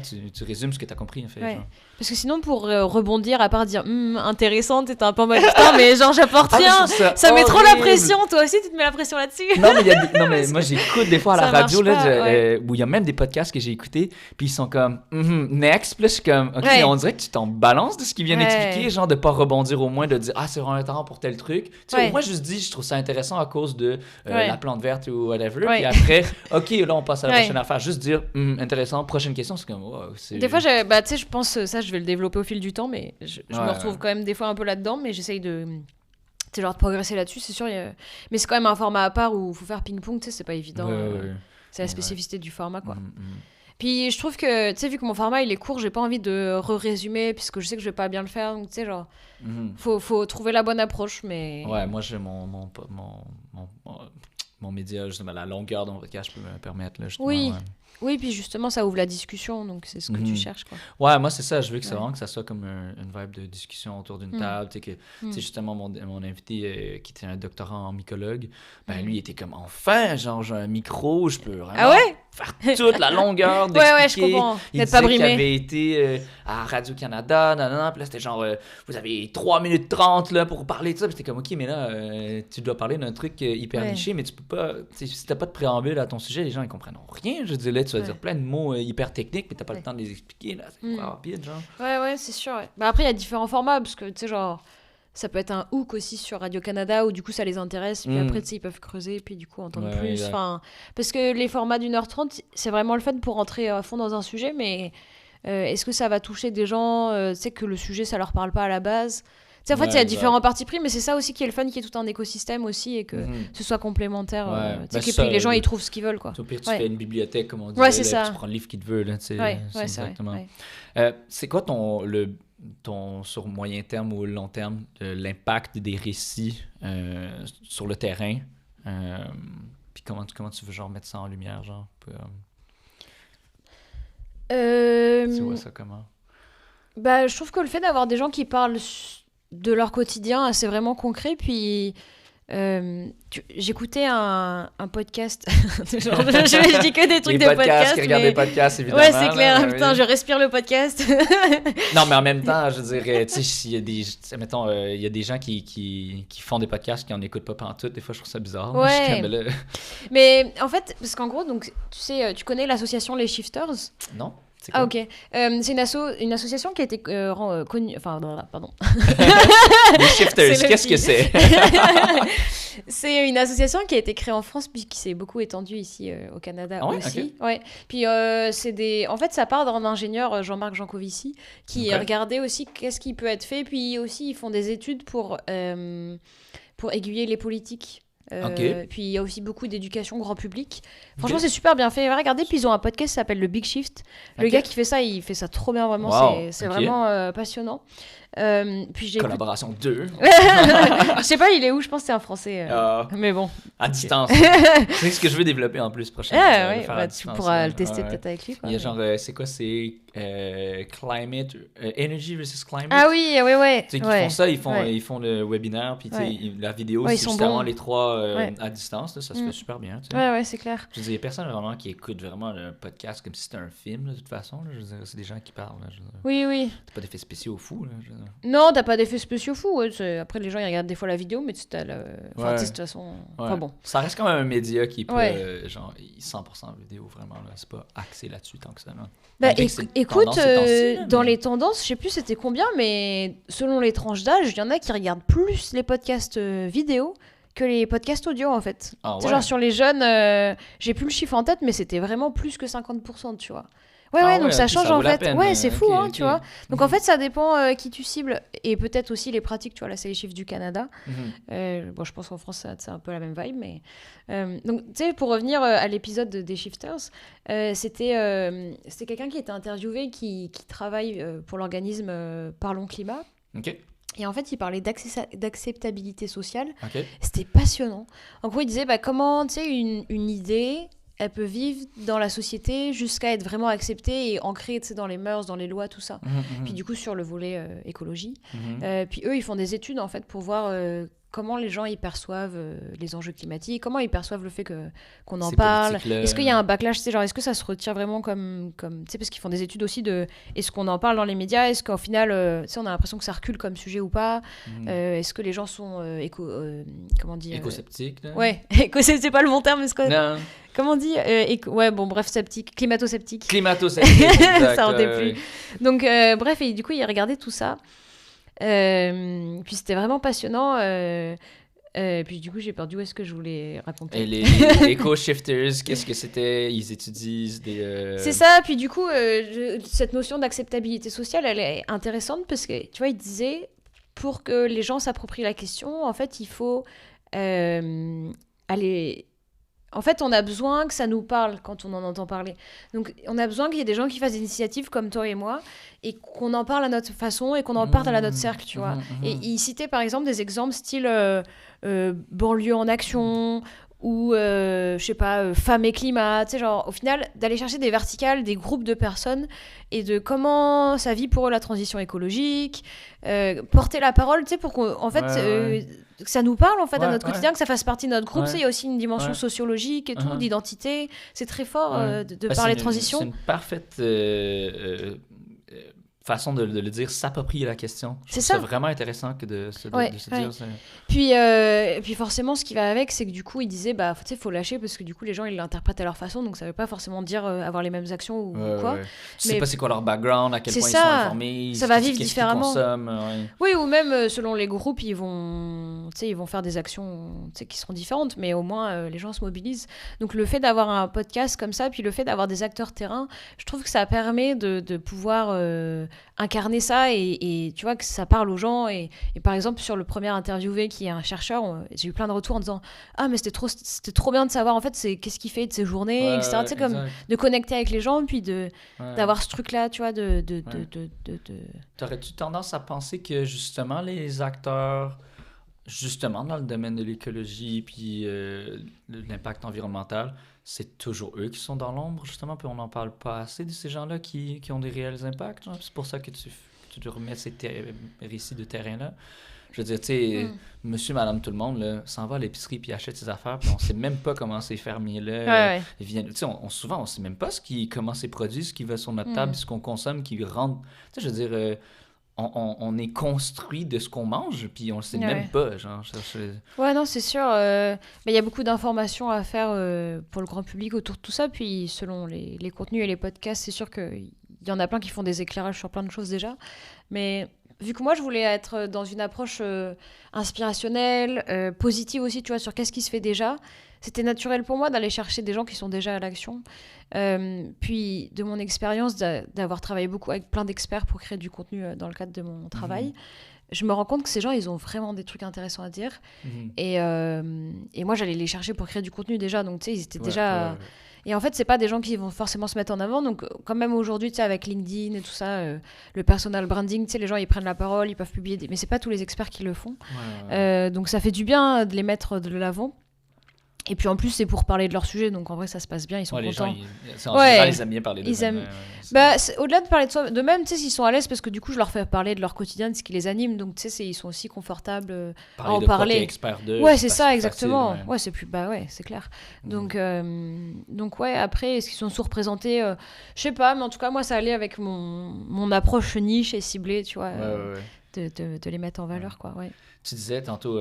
tu résumes ce que tu as compris, en fait. Genre. Parce que sinon, pour rebondir, à part dire intéressante, t'es un peu en mode putain, mais genre j'apporte rien, ça met trop la pression. Toi aussi, tu te mets la pression là-dessus. Non, mais moi j'écoute des fois à la radio là, où il y a même des podcasts que j'ai écoutés, puis ils sont comme next, puis là je suis comme ok, on dirait que tu t'en balances de ce qu'ils viennent d'expliquer, genre de pas rebondir au moins, de dire c'est vraiment un temps pour tel truc. Tu sais, au moins juste dis je trouve ça intéressant à cause de la plante verte ou whatever. Puis après, ok, là on passe à la prochaine affaire, juste dire intéressant, prochaine question, c'est comme des fois, tu sais, je pense ça. Je vais le développer au fil du temps, mais je me retrouve quand même des fois un peu là-dedans, mais j'essaye de progresser là-dessus, c'est sûr. Mais c'est quand même un format à part où il faut faire ping-pong, tu sais, c'est pas évident. C'est la spécificité du format, quoi. Puis je trouve que, tu sais, vu que mon format il est court, j'ai pas envie de résumer, puisque je sais que je vais pas bien le faire, donc tu sais, genre, faut trouver la bonne approche, mais... Ouais, moi j'ai mon média, justement, la longueur de mon podcast, je peux me permettre, là, justement. Oui, puis justement, ça ouvre la discussion, donc c'est ce que tu cherches, quoi. Ouais, moi, c'est ça. Je veux que c'est vraiment que ça soit comme une vibe de discussion autour d'une table. Tu sais, justement, mon invité, qui était un doctorant en mycologue, lui, il était comme, enfin, genre, j'ai un micro, je peux vraiment faire toute la longueur d'expliquer. Je comprends. Il disait qu'il avait été à Radio-Canada, puis là, c'était genre, vous avez 3 minutes 30 là, pour parler de ça. Puis c'était comme, OK, mais là, tu dois parler d'un truc hyper niché, mais tu peux pas, si t'as pas de préambule à ton sujet, les gens, ils comprennent rien. Je dis là, tu vas dire plein de mots hyper techniques, mais t'as pas le temps de les expliquer, là, c'est pas rapide, genre. Ouais, c'est sûr, Bah après, il y a différents formats, parce que, tu sais, genre, ça peut être un hook aussi sur Radio-Canada où du coup ça les intéresse, puis après ils peuvent creuser, puis du coup entendre plus. Enfin, parce que les formats d'1h30, c'est vraiment le fun pour rentrer à fond dans un sujet, mais est-ce que ça va toucher des gens, tu sais, que le sujet ça leur parle pas à la base? En fait, il y a différents partis pris, mais c'est ça aussi qui est le fun, qui est tout un écosystème aussi, et que ce soit complémentaire. Et puis les gens, ils trouvent ce qu'ils veulent, quoi. Au pire, tu fais une bibliothèque, comme on dit. C'est ça. Tu prends le livre qu'il te veut. Là, c'est exactement. C'est quoi ton sur moyen terme ou long terme, l'impact des récits sur le terrain? Puis comment tu veux genre mettre ça en lumière, genre? Tu vois ça comment? Je trouve que le fait d'avoir des gens qui parlent de leur quotidien, c'est vraiment concret. Puis j'écoutais un podcast. je dis que des trucs de podcast. Qui regardent des podcasts, évidemment. Ouais, c'est clair. Putain, je respire le podcast. Non, mais en même temps, je dirais, tu sais, il y a des gens qui font des podcasts qui en écoutent pas pantoute. Des fois, je trouve ça bizarre. Ouais. Mais en fait, parce qu'en gros, donc, tu sais, tu connais l'association Les Shifters? Non. Ah ok, c'est une association qui a été connue, enfin pardon. Les Shifters, qu'est-ce que c'est? C'est une association qui a été créée en France puis qui s'est beaucoup étendue ici au Canada aussi. Okay. Ouais. Puis en fait ça part d'un ingénieur Jean-Marc Jancovici qui regardait aussi qu'est-ce qui peut être fait, puis aussi ils font des études pour aiguiller les politiques. Puis il y a aussi beaucoup d'éducation grand public. Franchement, c'est super bien fait. Regardez, puis ils ont un podcast qui s'appelle Le Big Shift. Le gars qui fait ça, il fait ça trop bien, vraiment. Wow. C'est vraiment passionnant. Puis Collaboration 2. Je sais pas, il est où? Je pense que c'est un français. Mais bon. À distance. C'est ce que je veux développer en plus prochainement. Tu pourras le tester peut-être avec lui. Quoi, il y a genre, c'est quoi? C'est Climate, Energy versus Climate. Ah oui. Tu sais, qui font ça, ils font le webinaire, puis la vidéo, c'est justement les trois à distance. Là, ça se fait super bien. Ouais, c'est clair. Je veux dire, il y a personne vraiment qui écoute vraiment le podcast comme si c'était un film, là, de toute façon. Là, je veux dire, c'est des gens qui parlent. Là, oui. T'as pas d'effets spéciaux fous, là. Non, t'as pas d'effets spéciaux fous. Après, les gens, ils regardent des fois la vidéo, mais tu de toute façon... Enfin bon. Ça reste quand même un média qui peut, genre, 100% vidéo, vraiment. Là. C'est pas axé là-dessus tant que ça. Là. Écoute, dans les tendances, je sais plus c'était combien, mais selon les tranches d'âge, il y en a qui regardent plus les podcasts vidéo que les podcasts audio, en fait. Genre sur les jeunes, j'ai plus le chiffre en tête, mais c'était vraiment plus que 50%, tu vois. Donc ça change en fait. C'est fou, tu vois. Donc en fait, ça dépend qui tu cibles et peut-être aussi les pratiques. Tu vois, là, c'est les chiffres du Canada. Je pense qu'en France, c'est un peu la même vibe. Mais donc, tu sais, pour revenir à l'épisode des Shifters, c'était quelqu'un qui était interviewé qui travaille pour l'organisme Parlons Climat. Et en fait, il parlait d'acceptabilité sociale. C'était passionnant. En gros, il disait comment, tu sais, une idée... elle peut vivre dans la société jusqu'à être vraiment acceptée et ancrée dans les mœurs, dans les lois, tout ça. Puis du coup, sur le volet écologie. Puis eux, ils font des études, en fait, pour voir comment les gens y perçoivent les enjeux climatiques, comment ils perçoivent le fait qu'on en parle. Est-ce qu'il y a un backlash, genre, est-ce que ça se retire vraiment comme tu sais, parce qu'ils font des études aussi de est-ce qu'on en parle dans les médias, est-ce qu'au final, on a l'impression que ça recule comme sujet ou pas, est-ce que les gens sont comment dire, éco-sceptiques. Ouais, c'est pas le bon terme, mais non. Comment on dit sceptique, climato-sceptique. Ça en plus. Donc, bref, et du coup, il a regardé tout ça. Puis c'était vraiment passionnant. Puis du coup, j'ai perdu où est-ce que je voulais raconter. Et les éco-shifters, qu'est-ce que c'était? Ils étudient des... C'est ça. Puis du coup, cette notion d'acceptabilité sociale, elle est intéressante parce que, tu vois, il disait, pour que les gens s'approprient la question, en fait, il faut aller... En fait, on a besoin que ça nous parle quand on en entend parler. Donc, on a besoin qu'il y ait des gens qui fassent des initiatives comme toi et moi et qu'on en parle à notre façon et qu'on en parle à notre cercle, tu vois. Et il citait, par exemple, des exemples style banlieue en action ou, je sais pas, femmes et climat. Tu sais, genre, au final, d'aller chercher des verticales, des groupes de personnes et de comment ça vit pour eux la transition écologique, porter la parole, tu sais, pour qu'en fait... que ça nous parle en fait à notre quotidien, que ça fasse partie de notre groupe. Il y a aussi une dimension sociologique et tout, d'identité. C'est très fort de parler de transition. C'est une parfaite façon de le dire, s'approprier la question. Je C'est trouve ça. vraiment intéressant que de se dire ça. Puis forcément, ce qui va avec, c'est que du coup, il disait, tu sais, faut lâcher parce que du coup, les gens, ils l'interprètent à leur façon, donc ça veut pas forcément dire avoir les mêmes actions ou quoi. Ouais. Tu sais pas c'est quoi leur background, à quel point c'est ils sont ça. informés, Ça va vivre qu'est-ce qu'ils différemment. consomment. Oui, ou même selon les groupes, ils vont faire des actions qui seront différentes, mais au moins, les gens se mobilisent. Donc le fait d'avoir un podcast comme ça, puis le fait d'avoir des acteurs terrain, je trouve que ça permet de pouvoir incarner ça et tu vois, que ça parle aux gens. Et par exemple, sur le premier interviewé qui est un chercheur, j'ai eu plein de retours en disant « Ah, mais c'était trop bien de savoir, en fait, qu'est-ce qu'il fait de ses journées, etc. » Tu sais, comme de connecter avec les gens, puis d'avoir ce truc-là, tu vois, T'aurais-tu tendance à penser que, justement, les acteurs, justement, dans le domaine de l'écologie puis l'impact environnemental, c'est toujours eux qui sont dans l'ombre, justement, puis on n'en parle pas assez de ces gens-là qui ont des réels impacts, genre? C'est pour ça que tu te remets ces récits de terrain-là. Je veux dire, tu sais, monsieur, madame, tout le monde, là, s'en va à l'épicerie puis achète ses affaires, puis on sait même pas comment ces fermiers-là ils viennent. Tu sais, souvent, on sait même pas comment c'est produit, ce qui va sur notre table, ce qu'on consomme, qui rentre. Tu sais, je veux dire, on est construit de ce qu'on mange, puis on le sait même pas, genre. Ouais, non, c'est sûr. Mais il y a beaucoup d'informations à faire pour le grand public autour de tout ça, puis selon les contenus et les podcasts, c'est sûr qu'il y en a plein qui font des éclairages sur plein de choses déjà, mais vu que moi, je voulais être dans une approche inspirationnelle, positive aussi, tu vois, sur qu'est-ce qui se fait déjà, c'était naturel pour moi d'aller chercher des gens qui sont déjà à l'action. Puis, de mon expérience d'avoir travaillé beaucoup avec plein d'experts pour créer du contenu dans le cadre de mon travail, je me rends compte que ces gens, ils ont vraiment des trucs intéressants à dire. Et moi, j'allais les chercher pour créer du contenu déjà. Donc, tu sais, ils étaient déjà... Et en fait, c'est pas des gens qui vont forcément se mettre en avant. Donc, quand même aujourd'hui, tu sais, avec LinkedIn et tout ça, le personal branding, tu sais, les gens, ils prennent la parole, ils peuvent publier mais c'est pas tous les experts qui le font. Donc, ça fait du bien de les mettre de l'avant. Et puis en plus, c'est pour parler de leur sujet, donc en vrai, ça se passe bien, ils sont contents. Les gens, en général, ils aiment bien parler d'eux-mêmes. Au-delà de parler d'eux-mêmes, tu sais, ils sont à l'aise parce que du coup, je leur fais parler de leur quotidien, de ce qui les anime, donc tu sais, ils sont aussi confortables à en parler. Quoi, expert d'eux, c'est ça, exactement. Facile, ouais, c'est plus, c'est clair. Donc ouais, après, est-ce qu'ils sont sous-représentés je sais pas, mais en tout cas, moi, ça allait avec mon approche niche et ciblée, tu vois, de les mettre en valeur, quoi, ouais. Tu disais tantôt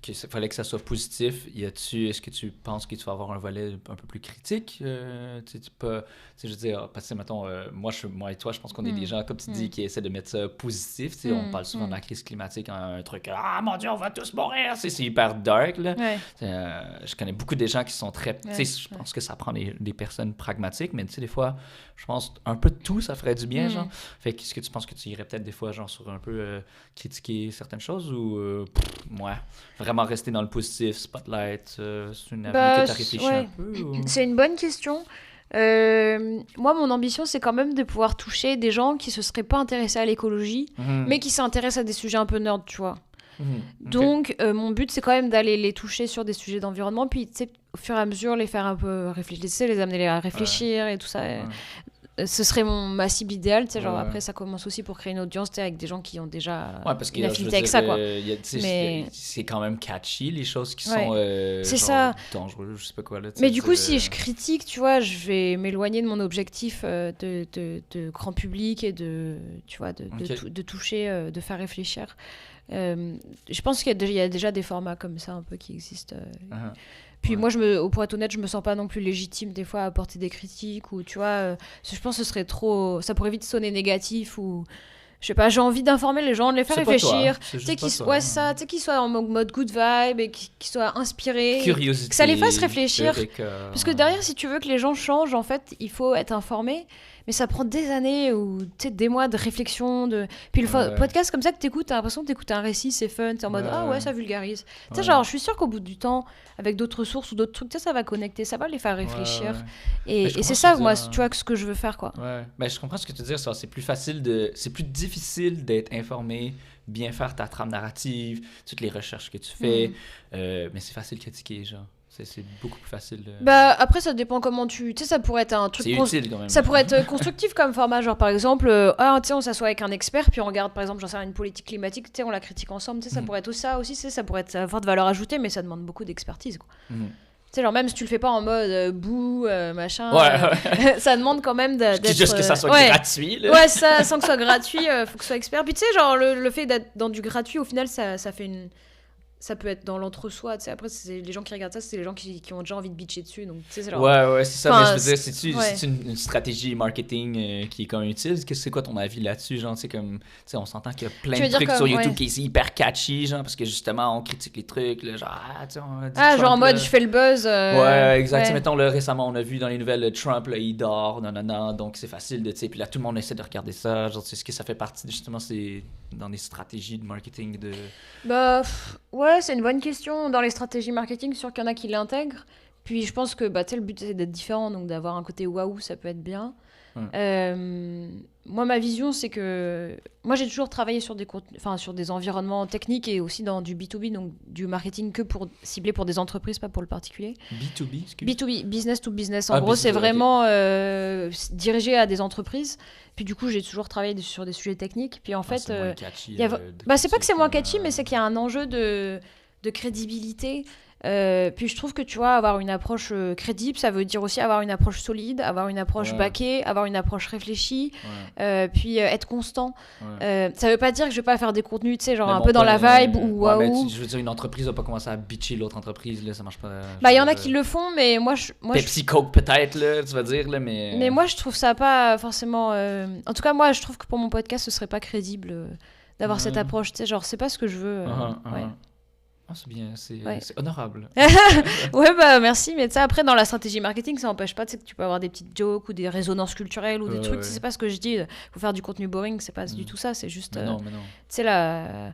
qu'il fallait que ça soit positif. Est-ce que tu penses que tu vas avoir un volet un peu plus critique? Je veux dire, parce que, mettons, moi et toi, je pense qu'on est des gens, comme tu dis, qui essaient de mettre ça positif. On parle souvent de la crise climatique, un truc, ah mon Dieu, on va tous mourir! C'est hyper dark, là. Je connais beaucoup de gens qui sont très... Je pense que ça prend des personnes pragmatiques, mais tu sais, des fois, je pense un peu de tout, ça ferait du bien, genre. Fait que, est-ce que tu penses que tu irais peut-être des fois, genre, sur un peu critiquer certaines choses ou... vraiment rester dans le positif, spotlight, c'est une avenue que tu as réfléchi un peu? C'est une bonne question. Moi, mon ambition, c'est quand même de pouvoir toucher des gens qui se seraient pas intéressés à l'écologie, mais qui s'intéressent à des sujets un peu nerd, tu vois. Donc, mon but, c'est quand même d'aller les toucher sur des sujets d'environnement, puis, tu sais, au fur et à mesure, les faire un peu réfléchir, les amener à réfléchir et tout ça. Ce serait ma cible idéale, tu sais, genre après ça commence aussi pour créer une audience, tu sais, avec des gens qui ont déjà une affinité avec ça, quoi. Mais c'est quand même catchy, les choses qui sont c'est ça. dangereuses, je sais pas quoi là. Mais du coup, si je critique, tu vois, je vais m'éloigner de mon objectif de grand public et de toucher, de faire réfléchir. Je pense qu'il y a déjà des formats comme ça un peu qui existent. Puis moi, pour être honnête, je me sens pas non plus légitime des fois à apporter des critiques ou tu vois, je pense que ce serait trop, ça pourrait vite sonner négatif ou je sais pas, j'ai envie d'informer les gens, de les faire réfléchir, tu sais qu'ils soient en mode good vibe et qu'ils soient inspirés, curiosité, que ça les fasse réfléchir. Parce que derrière, si tu veux que les gens changent, en fait, il faut être informé. Mais ça prend des années ou des mois de réflexion. Puis le podcast comme ça que t'écoutes, t'as l'impression que t'écoutes un récit, c'est fun, t'es en mode ah ouais, ça vulgarise. Tu sais, genre, je suis sûre qu'au bout du temps, avec d'autres sources ou d'autres trucs, tu sais, ça va connecter, ça va les faire réfléchir. Et c'est ça, moi, tu vois, ce que je veux faire, quoi. Mais je comprends ce que tu veux dire, c'est plus difficile d'être informé, bien faire ta trame narrative, toutes les recherches que tu fais, mais c'est facile de critiquer, genre. C'est beaucoup plus facile. Après, ça dépend comment tu sais, ça pourrait être un truc. C'est utile quand même. Ça pourrait être constructif comme format, genre par exemple, tu sais, on s'assoit avec un expert, puis on regarde par exemple, j'en sais rien, une politique climatique, tu sais, on la critique ensemble, tu sais, ça pourrait être ça aussi, ça pourrait avoir de valeur ajoutée, mais ça demande beaucoup d'expertise, quoi. Tu sais, genre, même si tu le fais pas en mode bouh, machin, Ouais. ça demande quand même d'être. Juste que ça soit gratuit, là. Ouais, ça, sans que ce soit gratuit, faut que ce soit expert. Puis tu sais, genre, le fait d'être dans du gratuit, au final, ça fait une. Ça peut être dans l'entre-soi, tu sais. Après, c'est les gens qui regardent ça, c'est les gens qui ont déjà envie de bitcher dessus. Donc, tu sais, c'est genre. Ouais, c'est ça. Enfin, Mais je veux dire, ouais. c'est une stratégie marketing qui est quand même utile. C'est quoi ton avis là-dessus? Genre, tu sais, on s'entend qu'il y a plein Tu veux de dire trucs comme- sur YouTube ouais. qui sont hyper catchy, genre, parce que justement, on critique les trucs, là, genre, tu sais, on dit Ah, Trump, genre en mode, là. je fais le buzz. Ouais, exact. ouais. Mettons, là, récemment, on a vu dans les nouvelles, Trump, là, il dort, non, donc c'est facile de, tu sais, puis là, tout le monde essaie de regarder ça. Genre, tu sais, est-ce que ça fait partie, justement, c'est dans des stratégies de marketing de... Bah, ouais, c'est une bonne question. Dans les stratégies marketing, sûr qu'il y en a qui l'intègrent. Puis je pense que bah, tu sais, le but c'est d'être différent, donc d'avoir un côté waouh, ça peut être bien. Ouais. Moi, ma vision, c'est que moi j'ai toujours travaillé sur sur des environnements techniques et aussi dans du B2B, donc du marketing que pour ciblé pour des entreprises, pas pour le particulier. B2B, excuse. B2B, business to business. En Ah, gros, business, c'est ok. vraiment dirigé à des entreprises. Puis du coup, j'ai toujours travaillé sur des sujets techniques. Puis en Ah, fait, c'est moins catchy, il y a... de bah, c'est pas que c'est moins critiquer, catchy, mais c'est qu'il y a un enjeu de crédibilité. Puis je trouve que tu vois, avoir une approche crédible, ça veut dire aussi avoir une approche solide, avoir une approche Ouais. baquée, avoir une approche réfléchie, Ouais, puis être constant. ouais. Ça veut pas dire que je vais pas faire des contenus, tu sais, genre Mais un bon, peu dans pas, la vibe ou ouais, mais waouh. je veux dire, une entreprise va pas commencer à bitcher l'autre entreprise, là, ça marche pas. Bah, il y en a qui le font, mais moi, Pepsi Coke peut-être, là, tu vas dire, là, mais... mais moi, je trouve ça pas forcément. En tout cas, moi, je trouve que pour mon podcast, ce serait pas crédible d'avoir cette approche. Tu sais, genre, c'est pas ce que je veux. Ouais. Ah, c'est bien, c'est Ouais. c'est honorable. Ouais, bah merci. Mais tu sais, après, dans la stratégie marketing, ça n'empêche pas, tu sais, que tu peux avoir des petites jokes ou des résonances culturelles ou des trucs. Ouais. C'est pas ce que je dis. Faut faire du contenu boring, c'est pas du tout ça. C'est juste. Mais non. Tu sais, là.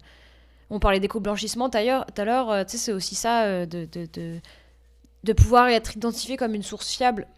On parlait d'éco-blanchissement tout à l'heure. Tu sais, c'est aussi ça de pouvoir être identifié comme une source fiable.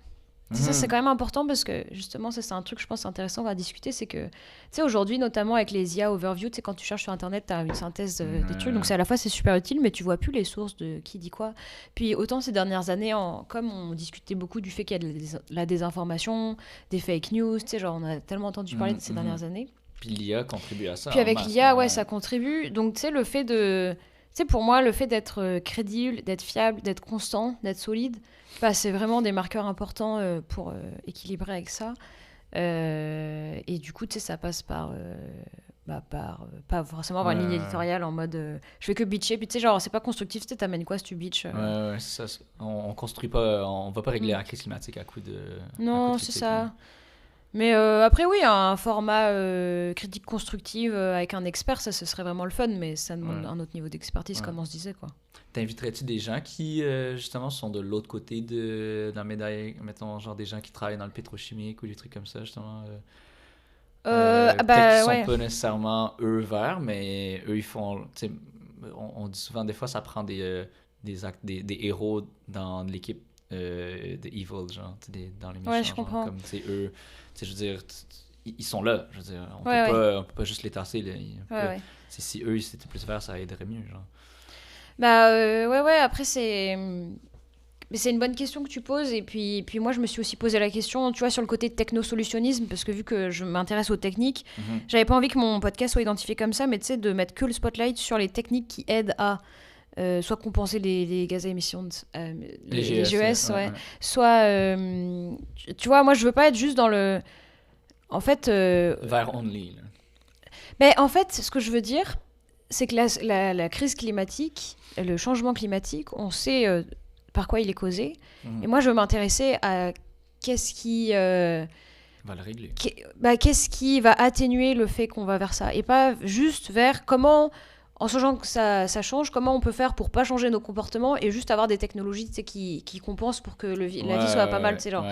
Ça, c'est quand même important parce que justement, ça, c'est un truc, je pense, intéressant à discuter. C'est que, tu sais, aujourd'hui, notamment avec les IA overview, tu sais, quand tu cherches sur Internet, tu as une synthèse des trucs. Donc, c'est à la fois, c'est super utile, mais tu vois plus les sources de qui dit quoi. Puis, autant ces dernières années, comme on discutait beaucoup du fait qu'il y a de la désinformation, des fake news, tu sais, genre, on a tellement entendu parler de ces dernières années. Puis l'IA contribue à ça. Puis en avec masse, l'IA, hein. ouais, ça contribue. Donc, tu sais, le fait de... Tu sais, pour moi, le fait d'être crédible, d'être fiable, d'être constant, d'être solide, bah, c'est vraiment des marqueurs importants pour équilibrer avec ça. Et du coup, tu sais, ça passe par... pas forcément avoir une ligne éditoriale en mode je fais que bitcher. Puis tu sais, genre, c'est pas constructif. Tu sais, t'amènes quoi si tu bitches Ouais, c'est ça. On construit pas... On va pas régler la crise climatique à coup de... Non, à coup de c'est critique, ça. hein. Mais après, oui, un format critique constructive avec un expert, ça, ce serait vraiment le fun, mais ça demande un autre niveau d'expertise, comme on se disait, quoi. T'inviterais-tu des gens qui, justement, sont de l'autre côté de la médaille, mettons, genre des gens qui travaillent dans le pétrochimique ou des trucs comme ça, justement peut-être qu'ils sont pas nécessairement eux verts, mais eux, ils font... Tu sais, on dit souvent, des fois, ça prend des héros dans l'équipe de Evil, genre, dans les méchants. Ouais, je comprends. Comme, tu sais, eux... Tu sais, je veux dire... Ils sont là, je veux dire. On peut pas juste les tasser, là. Si eux, ils étaient plus verts, ça aiderait mieux, genre. Bah, ouais, après, c'est une bonne question que tu poses. Et puis moi, je me suis aussi posé la question, tu vois, sur le côté technosolutionnisme, parce que vu que je m'intéresse aux techniques, j'avais pas envie que mon podcast soit identifié comme ça, mais tu sais, de mettre que le spotlight sur les techniques qui aident à soit compenser les gaz à émissions, les GES, ouais. Soit, tu vois, moi, je veux pas être juste dans le... En fait... Vers only, là. Mais en fait, ce que je veux dire, c'est que la crise climatique, le changement climatique, on sait par quoi il est causé. Et moi, je veux m'intéresser à qu'est-ce qui... va le régler. Qu'est-ce qui va atténuer le fait qu'on va vers ça. Et pas juste vers comment, en sachant que ça change, comment on peut faire pour pas changer nos comportements et juste avoir des technologies qui compensent pour que la vie soit pas mal. Genre.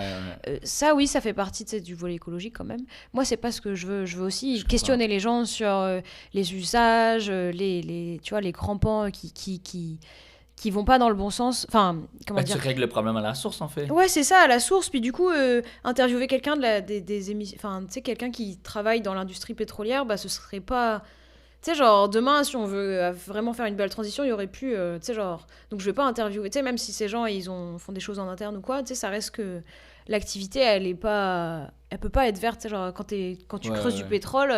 Ça, oui, ça fait partie du volet écologique quand même. Moi, c'est pas ce que je veux. Je veux aussi questionner les gens sur les usages, tu vois, les grands pans qui vont pas dans le bon sens. Enfin, comment dire ? Tu règles le problème à la source, en fait. Ouais, c'est ça, à la source. Puis du coup, interviewer quelqu'un des émissions... Enfin, tu sais, quelqu'un qui travaille dans l'industrie pétrolière, bah, ce serait pas... Tu sais, genre, demain, si on veut vraiment faire une belle transition, il y aurait pu... tu sais, genre... Donc, je vais pas interviewer... Tu sais, même si ces gens, font des choses en interne ou quoi, tu sais, ça reste que... L'activité, elle peut pas être verte. Tu sais, genre, quand tu creuses du pétrole,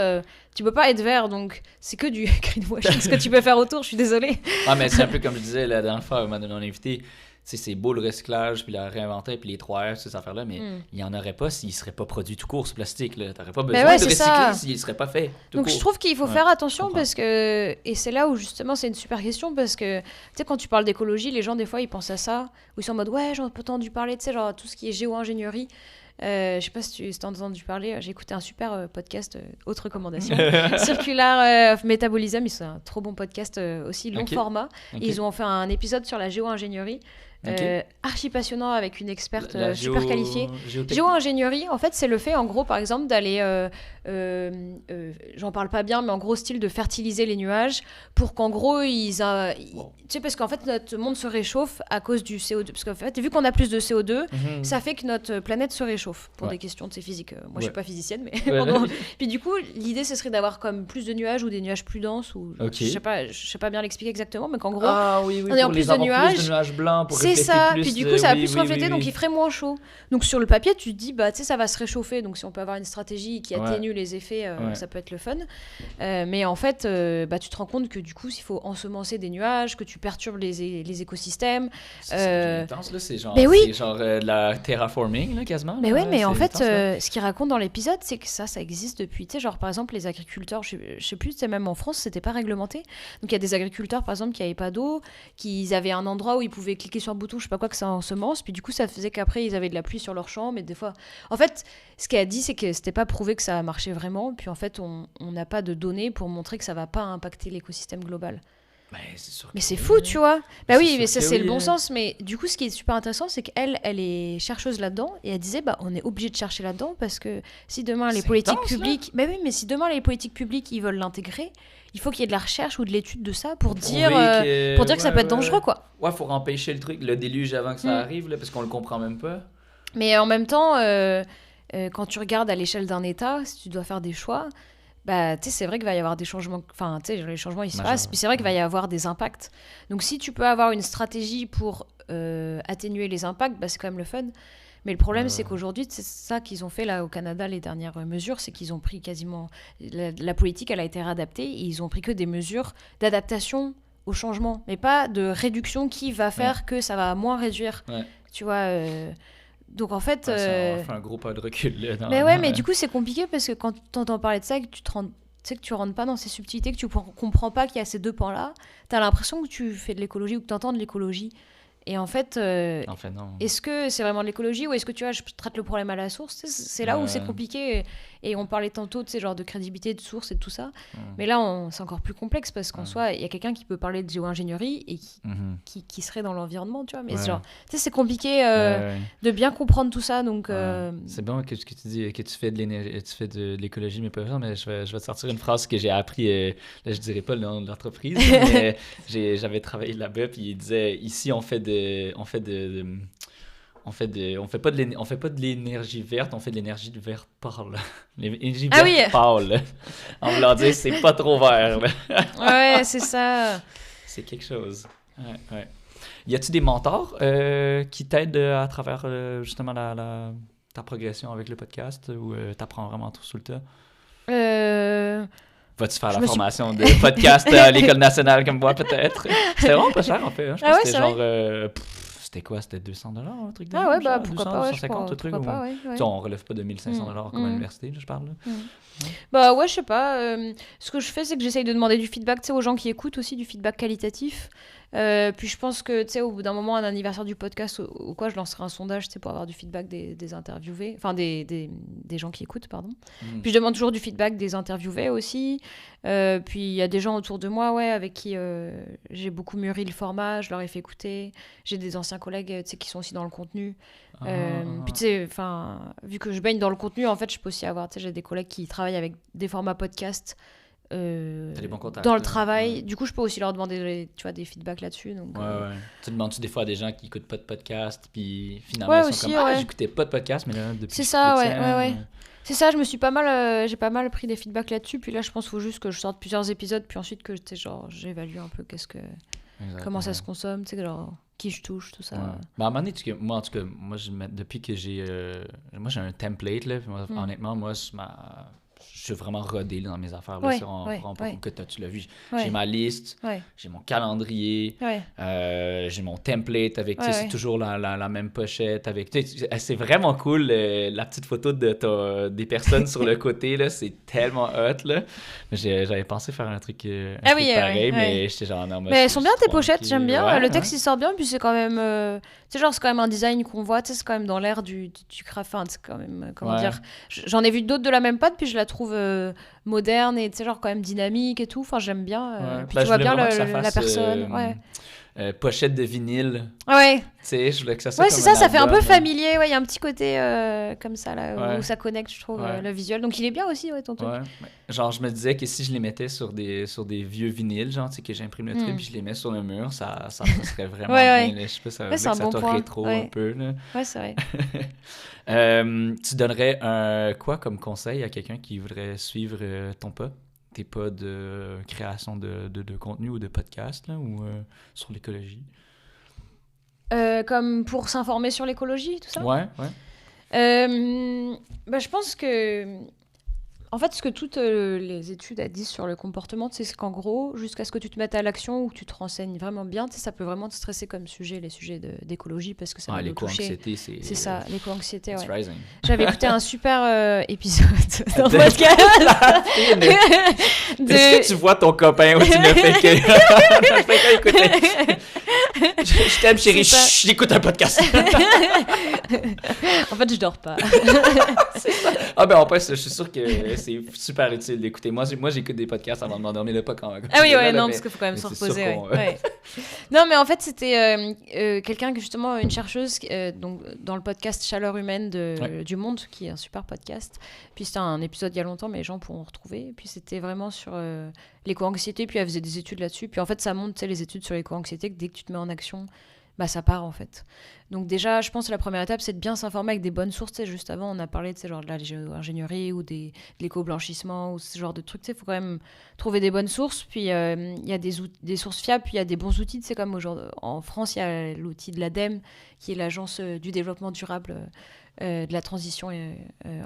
tu peux pas être vert. Donc, c'est que du greenwashing. Ce que tu peux faire autour, je suis désolée. Ah, mais c'est un peu comme je disais la dernière fois, on m'a donné un invité. c'est beau le recyclage, puis le réinventer, puis les 3R, ces affaires-là, mais il n'y en aurait pas s'il ne serait pas produit tout court, ce plastique. Tu n'aurais pas besoin de recycler s'il ne serait pas fait tout Donc court. je trouve qu'il faut faire attention parce que... Et c'est là où justement c'est une super question parce que, tu sais, quand tu parles d'écologie, les gens des fois ils pensent à ça, ou ils sont en mode, ouais, j'ai entendu parler, tu sais, genre tout ce qui est géo-ingénierie. Je sais pas si tu as entendu parler, j'ai écouté un super podcast, autre recommandation, Circular Metabolism, c'est un trop bon podcast aussi, long format. Ils ont fait un épisode sur la géo-ingénierie. Archi passionnant avec une experte super qualifiée. Géo-ingénierie, en fait, c'est le fait, en gros, par exemple, d'aller, j'en parle pas bien, mais en gros, style de fertiliser les nuages pour qu'en gros, tu sais, parce qu'en fait, notre monde se réchauffe à cause du CO2. Parce qu'en fait, vu qu'on a plus de CO2, ça fait que notre planète se réchauffe pour des questions de physique. Moi, je suis pas physicienne, mais puis du coup, l'idée, ce serait d'avoir comme plus de nuages ou des nuages plus denses ou je sais pas bien l'expliquer exactement, mais qu'en gros, en ayant plus de nuages blancs pour c'est ça, puis du coup ça va plus refléter, donc il ferait moins chaud. Donc sur le papier, tu te dis, bah tu sais, ça va se réchauffer, donc si on peut avoir une stratégie qui atténue les effets, ça peut être le fun. Mais en fait, bah, tu te rends compte que du coup, s'il faut ensemencer des nuages, que tu perturbes les écosystèmes. C'est intense, là, c'est genre, la terraforming, là, quasiment. Mais oui, mais en fait, ce qu'il raconte dans l'épisode, c'est que ça existe depuis, tu sais, genre par exemple, les agriculteurs, je sais plus, c'est même en France, c'était pas réglementé. Donc il y a des agriculteurs, par exemple, qui n'avaient pas d'eau, qui avaient un endroit où ils pouvaient cliquer sur bouton, je sais pas quoi, que ça ensemence, puis du coup ça faisait qu'après ils avaient de la pluie sur leur champ, mais des fois en fait ce qu'elle a dit c'est que c'était pas prouvé que ça marchait vraiment, puis en fait on n'a pas de données pour montrer que ça va pas impacter l'écosystème global. Mais c'est fou, tu vois. Bah oui, mais ça c'est le bon sens, mais du coup ce qui est super intéressant c'est qu'elle est chercheuse là-dedans et elle disait bah on est obligé de chercher là-dedans parce que si demain les politiques publiques, bah oui, mais si demain les politiques publiques ils veulent l'intégrer, il faut qu'il y ait de la recherche ou de l'étude de ça pour dire que ça peut être dangereux, quoi. Ouais, faut empêcher le truc, le déluge avant que ça arrive, là, parce qu'on le comprend même pas. Mais en même temps, quand tu regardes à l'échelle d'un État, si tu dois faire des choix, bah, tu sais, c'est vrai qu'il va y avoir des changements, enfin, tu sais, les changements, ils se passent, puis c'est vrai qu'il va y avoir des impacts. Donc, si tu peux avoir une stratégie pour atténuer les impacts, bah, c'est quand même le fun. Mais le problème, c'est qu'aujourd'hui, c'est ça qu'ils ont fait là au Canada, les dernières mesures, c'est qu'ils ont pris quasiment... La politique, elle a été réadaptée, et ils ont pris que des mesures d'adaptation au changement, mais pas de réduction qui va faire que ça va moins réduire. Tu vois donc en fait... Ça fait un gros pas de recul. Là, mais du coup, c'est compliqué parce que quand tu entends parler de ça, que tu sais que tu rentres pas dans ces subtilités, que tu comprends pas qu'il y a ces deux pans-là, tu as l'impression que tu fais de l'écologie ou que tu entends de l'écologie. Et en fait, non. Est-ce que c'est vraiment de l'écologie ou est-ce que tu vois, je traite le problème à la source? C'est là où c'est compliqué. Et on parlait tantôt de ces genres de crédibilité, de source et de tout ça. Mais là, c'est encore plus complexe parce qu'en soi, il y a quelqu'un qui peut parler de géo-ingénierie et qui serait dans l'environnement, tu vois. Mais genre, tu sais, c'est compliqué de bien comprendre tout ça. Donc, c'est bon que tu dis que tu fais de l'écologie, mais pas vraiment. Mais je vais te sortir une phrase que j'ai appris. Là, je dirais pas le nom de l'entreprise, mais j'avais travaillé là-bas. Puis il disait ici, on fait pas de l'énergie verte, on fait de l'énergie verte pâle. L'énergie verte pâle. En voulant dire, c'est pas trop vert. Ouais, c'est ça. C'est quelque chose. Ouais. Y a-tu des mentors qui t'aident à travers justement ta progression avec le podcast ou t'apprends vraiment tout sous le tas? Vas-tu faire la formation de podcast à l'École nationale comme moi, peut-être? C'était vraiment pas cher, en fait. Hein. Je pense que c'était genre... c'était quoi? C'était 200 $, un truc de Ah ouais, bah 200, pourquoi pas, 250, truc. Ouais. On relève pas de 1500 $ comme à l'université, là, je parle. Là. Bah ouais, je sais pas. Ce que je fais, c'est que j'essaye de demander du feedback aux gens qui écoutent aussi, du feedback qualitatif. Puis je pense que, tu sais, au bout d'un moment, un anniversaire du podcast ou quoi, je lancerai un sondage, tu sais, pour avoir du feedback des interviewés, enfin des gens qui écoutent, pardon. Puis je demande toujours du feedback des interviewés aussi. Puis il y a des gens autour de moi, avec qui j'ai beaucoup mûri le format, je leur ai fait écouter. J'ai des anciens collègues, tu sais, qui sont aussi dans le contenu. Puis tu sais, enfin, vu que je baigne dans le contenu, en fait, je peux aussi avoir, tu sais, j'ai des collègues qui travaillent avec des formats podcast. T'as des bons contacts, dans le travail. Du coup, je peux aussi leur demander des feedbacks là-dessus. Donc, Tu demandes-tu des fois à des gens qui n'écoutent pas de podcast, puis finalement, ils sont comme « j'écoutais pas de podcast, mais là, depuis c'est ça, ouais. C'est ça, j'ai pas mal pris des feedbacks là-dessus. Puis là, je pense qu'il faut juste que je sorte plusieurs épisodes, puis ensuite que j'évalue un peu comment ça se consomme, tu sais, genre qui je touche, tout ça. Ouais. À un moment donné, moi, en tout cas, depuis que j'ai... moi, j'ai un template, là. Honnêtement, moi, je suis vraiment rodé là, dans mes affaires. Là, Ouais, c'est vraiment, ouais, vraiment pas ouais. cool que tu l'as vu. Ouais. J'ai ma liste, Ouais, j'ai mon calendrier, ouais. j'ai mon template avec, tu Ouais, sais, c'est ouais. toujours la même pochette. Avec, tu sais, c'est vraiment cool, la petite photo des personnes sur le côté, là, c'est tellement hot, là. J'avais pensé faire un truc, Ah truc oui, pareil, ouais. mais j'étais genre, non, moi, Mais je elles suis sont bien tes trop pochettes, manqué. j'aime bien. Ouais, Le hein. texte il sort bien, puis c'est quand même. Tu sais, genre, c'est quand même un design qu'on voit, tu sais, c'est quand même dans l'air du craft. Enfin, c'est quand même. Comment Ouais. dire. J'en ai vu d'autres de la même patte, puis je la trouve moderne et tu sais, genre quand même dynamique et tout. Enfin, j'aime bien. Ouais. Puis Ben, tu je vois voulais bien vraiment que ça la fasse personne. Ouais. pochette de vinyle. Ouais. Tu sais, je voulais que ça soit Ouais, comme c'est ça, un ça fait un peu album. familier. Ouais, il y a un petit côté comme ça, là, Ouais. où ça connecte, je trouve, Ouais. le visuel. Donc, il est bien aussi, ouais, ton truc. Ouais. Genre, je me disais que si je les mettais sur des vieux vinyles, genre, tu sais, que j'imprime le truc, puis je les mets sur le mur, ça serait vraiment Ouais, bien. ouais. Là. Je sais pas, ça Ouais, veut c'est dire un que ça bon te point. rétro Ouais. un peu. Là. Ouais, c'est vrai. Tu donnerais quoi comme conseil à quelqu'un qui voudrait suivre ton pas? Tes pas de création de contenu ou de podcast, là, ou sur l'écologie? Comme pour s'informer sur l'écologie, tout ça. Ouais. Bah, je pense que, en fait, ce que toutes les études disent sur le comportement, c'est qu'en gros, jusqu'à ce que tu te mettes à l'action ou que tu te renseignes vraiment bien, tu sais, ça peut vraiment te stresser comme sujet, les sujets d'écologie, parce que ça va nous toucher. L'éco-anxiété, C'est ça, l'éco-anxiété, it's ouais. rising. J'avais écouté un super épisode dans le podcast. Est-ce que tu vois ton copain ou tu ne fais que écouter? Je t'aime, chérie. C'est ça. Chut, j'écoute un podcast. En fait, je dors pas. Ah ben en plus, je suis sûr que c'est super utile d'écouter. Moi, j'écoute des podcasts avant de m'endormir, là, pas quand Ah oui, ouais, non, mais- parce qu'il faut quand même mais se c'est sûr reposer. qu'on- Ouais. Non, mais en fait, c'était quelqu'un, justement, une chercheuse, donc, dans le podcast Chaleur humaine du Monde, qui est un super podcast. Puis c'était un épisode il y a longtemps, mais les gens pourront retrouver. Et puis c'était vraiment sur l'éco-anxiété, puis elle faisait des études là-dessus. Puis en fait, ça montre, tu sais, les études sur l'éco-anxiété, que dès que tu te mets en action, bah ça part en fait. Donc déjà, je pense que la première étape, c'est de bien s'informer avec des bonnes sources. Tu sais, juste avant, on a parlé de genre de l'ingénierie ou de l'éco-blanchissement ou ce genre de trucs. Il faut quand même trouver des bonnes sources. Puis il y a des sources fiables, puis il y a des bons outils. C'est comme aujourd'hui, en France, il y a l'outil de l'ADEME, qui est l'agence du développement durable de la transition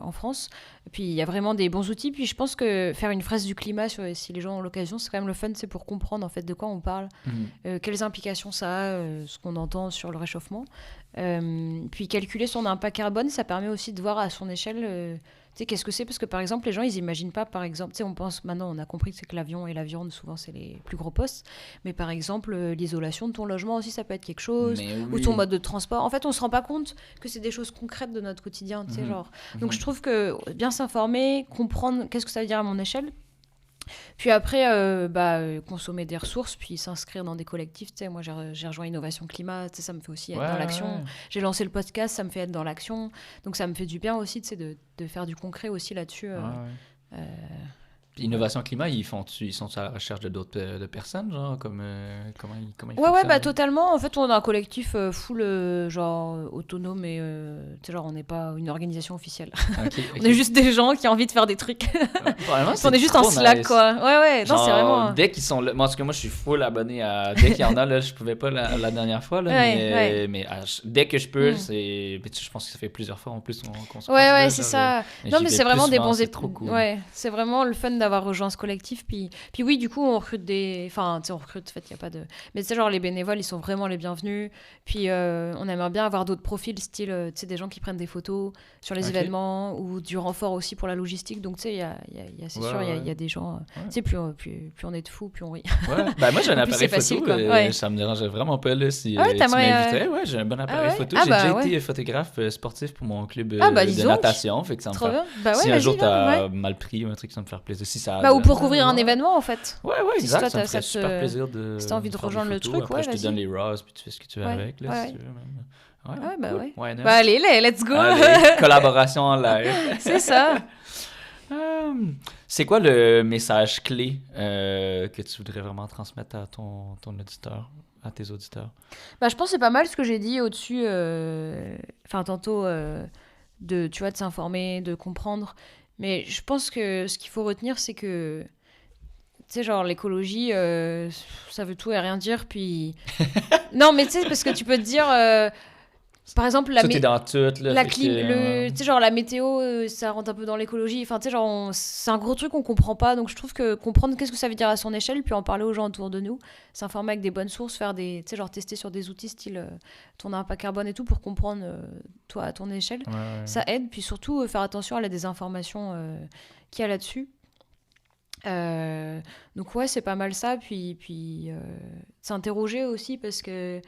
en France. Puis il y a vraiment des bons outils. Puis je pense que faire une fresque du climat, si les gens ont l'occasion, c'est quand même le fun, c'est pour comprendre en fait de quoi on parle, quelles implications ça a, ce qu'on entend sur le réchauffement. Puis calculer son impact carbone, ça permet aussi de voir à son échelle tu sais, qu'est-ce que c'est. Parce que par exemple, les gens, ils imaginent pas, par exemple, tu sais, on pense, maintenant on a compris que c'est que l'avion et la viande, souvent c'est les plus gros postes, mais par exemple, l'isolation de ton logement aussi, ça peut être quelque chose, Mais ou oui. ton mode de transport. En fait, on se rend pas compte que c'est des choses concrètes de notre quotidien, tu sais, genre. Donc je trouve que bien s'informer, comprendre qu'est-ce que ça veut dire à mon échelle. Puis après, consommer des ressources, puis s'inscrire dans des collectifs. Tu sais, moi, j'ai rejoint Innovation Climat, tu sais, ça me fait aussi être dans l'action. Ouais. J'ai lancé le podcast, ça me fait être dans l'action. Donc ça me fait du bien aussi, tu sais, de faire du concret aussi là-dessus. Puis Innovation Climat, ils sont à la recherche de d'autres de personnes, genre, comment ils Ouais, fonctionnent? bah totalement. En fait, on a un collectif full, genre, autonome et, tu sais, genre, on n'est pas une organisation officielle. Ok. On est juste des gens qui ont envie de faire des trucs. Vraiment, On est juste un trop Slack, nice. quoi. Ouais, non, c'est Genre, vraiment... dès qu'ils sont là, moi, en tout cas, moi, je suis full abonné à. Dès qu'il y en a, là, je pouvais pas la dernière fois, là, mais dès que je peux, c'est. Mais je pense que ça fait plusieurs fois en plus qu'on se croise, là, Ouais, c'est genre, ça. Non, j'y mais vais c'est vraiment plus des souvent, bons c'est trop cool. Ouais, c'est vraiment le fun d'avoir rejoint ce collectif. Puis oui, du coup, on recrute des. Enfin, tu sais, on recrute, en fait, il n'y a pas de. Mais tu sais, genre, les bénévoles, ils sont vraiment les bienvenus. Puis on aimerait bien avoir d'autres profils, style, tu sais, des gens qui prennent des photos sur les événements ou du renfort aussi pour la logistique. Donc, tu sais, c'est sûr, il y a des gens. Tu sais, plus on est de fous, plus on rit. Ouais. Ben, moi, j'ai un En plus, appareil c'est facile, photo. quoi. Ouais. Ça me dérangeait vraiment pas, là, si Ah ouais, tu t'aimerais, m'invitais. Ouais, j'ai un bon appareil ouais? photo. Ah J'ai bah, déjà ouais. été photographe sportif pour mon club dis de donc. natation. Fait que ça me Trop fait. bien. Bah ouais, Si un vas-y, jour t'as ouais. mal pris, un truc, ça me fait plaisir. Si ça Bah, ou pour couvrir un événement, en fait. Ouais, Si exact. toi, Ça me t'as ferait cette, super plaisir de. si t'as envie de faire des rejoindre le photos. truc, Après, ouais, je te vas-y. donne les RAWs, puis tu fais ce que tu veux Ouais, avec, là, ouais. si tu veux, même. Ouais, bah cool. ouais. Why not? Bah allez, let's go. Allez, collaboration en live. C'est ça. C'est quoi le message clé que tu voudrais vraiment transmettre à ton auditeur, à tes auditeurs? Bah, je pense que c'est pas mal ce que j'ai dit au-dessus, enfin tantôt, de s'informer, de comprendre. Mais je pense que ce qu'il faut retenir, c'est que, tu sais, genre l'écologie, ça veut tout et rien dire. Puis non, mais tu sais, parce que tu peux te dire, Par exemple, Tout est dans tout, là. la fait clim, que, tu sais, genre la météo, ça rentre un peu dans l'écologie. Enfin, tu sais, genre, c'est un gros truc qu'on comprend pas. Donc, je trouve que comprendre qu'est-ce que ça veut dire à son échelle, puis en parler aux gens autour de nous, s'informer avec des bonnes sources, faire des, tu sais, genre tester sur des outils style ton impact carbone et tout pour comprendre, toi, à ton échelle, ça aide. Puis surtout, faire attention à la désinformation qu'il y a là-dessus. Donc, ouais, c'est pas mal ça. Puis s'interroger aussi parce que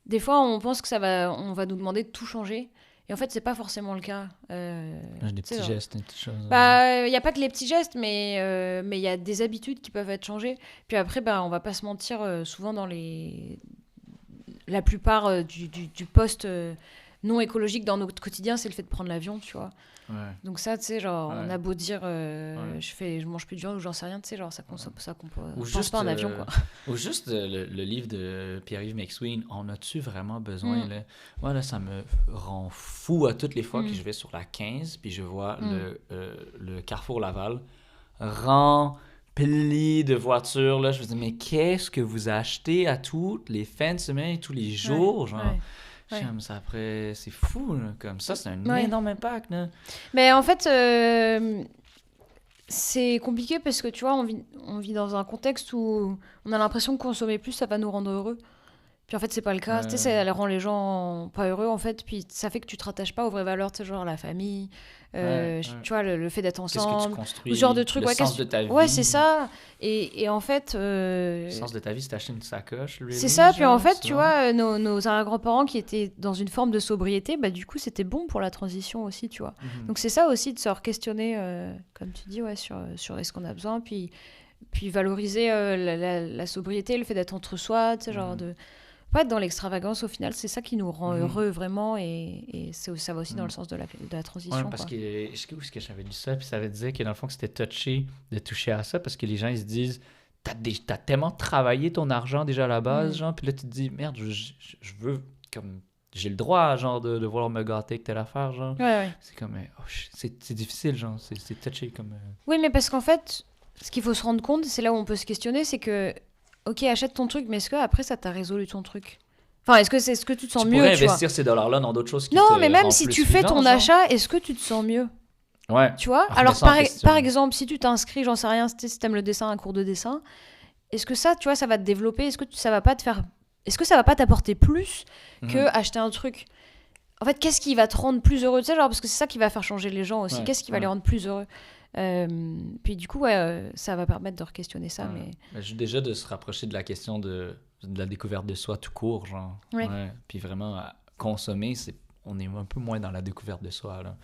des fois, on pense que on va nous demander de tout changer. Et en fait, c'est pas forcément le cas. Des petits gestes, des petites choses. Bah, il y a pas que les petits gestes, mais il y a des habitudes qui peuvent être changées. Puis après, bah, on va pas se mentir, souvent dans la plupart du poste non écologique dans notre quotidien, c'est le fait de prendre l'avion, tu vois. Ouais. Donc ça, tu sais, genre, on a beau dire, Ouais. je mange plus de viande ou j'en sais rien, tu sais, genre, ça consomme, ça compo- Ou pense juste, pas un avion, quoi. Ou juste le livre de Pierre-Yves McSween, en as-tu vraiment besoin, là? Moi, là, ça me rend fou à toutes les fois que je vais sur la 15, puis je vois le Carrefour Laval rempli de voitures, là. Je me dis, mais qu'est-ce que vous achetez à toutes les fins de semaine, tous les jours, genre? Ouais. J'aime ça après, c'est fou, là. Comme ça, c'est un énorme impact, là. Mais en fait, c'est compliqué parce que tu vois, on vit dans un contexte où on a l'impression que consommer plus, ça va nous rendre heureux. Puis en fait, c'est pas le cas. Tu sais, ça rend les gens pas heureux en fait. Puis ça fait que tu te rattaches pas aux vraies valeurs, tu sais, genre la famille, tu vois, le fait d'être ensemble. Qu'est-ce que tu construis? Ce genre de trucs. Le Ouais, sens de ta vie. Ouais, c'est ça. Et en fait. Le sens de ta vie, c'est d'acheter une sacoche. C'est ça. Puis en fait, tu vois, nos arrière-grands-parents qui étaient dans une forme de sobriété, bah du coup, c'était bon pour la transition aussi, tu vois. Donc c'est ça aussi de se re-questionner, comme tu dis, ouais, sur est-ce qu'on a besoin. Puis valoriser la sobriété, le fait d'être entre soi, tu sais, genre de pas être dans l'extravagance au final, c'est ça qui nous rend heureux vraiment et ça va aussi dans le sens de la transition. Ouais, parce que où est-ce que j'avais lu ça, puis ça veut dire que dans le fond que c'était touché de toucher à ça parce que les gens ils se disent t'as tellement travaillé ton argent déjà à la base, genre, puis là tu te dis merde, je veux comme j'ai le droit genre de vouloir me gâter avec telle affaire, genre. Ouais. C'est comme c'est difficile, genre, c'est touché comme Oui, mais parce qu'en fait, ce qu'il faut se rendre compte, c'est là où on peut se questionner, c'est que ok, achète ton truc, mais est-ce que après ça t'a résolu ton truc? Enfin, est-ce que tu te sens tu mieux, pourrais tu vois? investir ces dollars-là dans d'autres choses qui Non, te mais même rendent si plus tu fais vivant, ton genre. achat, est-ce que tu te sens mieux? Ouais. Tu vois? Alors, par exemple, si tu t'inscris, j'en sais rien, si t'aimes le dessin, un cours de dessin, est-ce que ça, tu vois, ça va te développer? Ça va pas te faire... Est-ce que ça va pas t'apporter plus que acheter un truc? En fait, qu'est-ce qui va te rendre plus heureux? Tu sais, genre, parce que c'est ça qui va faire changer les gens aussi. Qu'est-ce qui va les rendre plus heureux? Puis du coup, ouais, ça va permettre de re-questionner ça. Mais... Déjà de se rapprocher de la question de la découverte de soi tout court, genre. Ouais. Puis vraiment, à consommer, on est un peu moins dans la découverte de soi, là.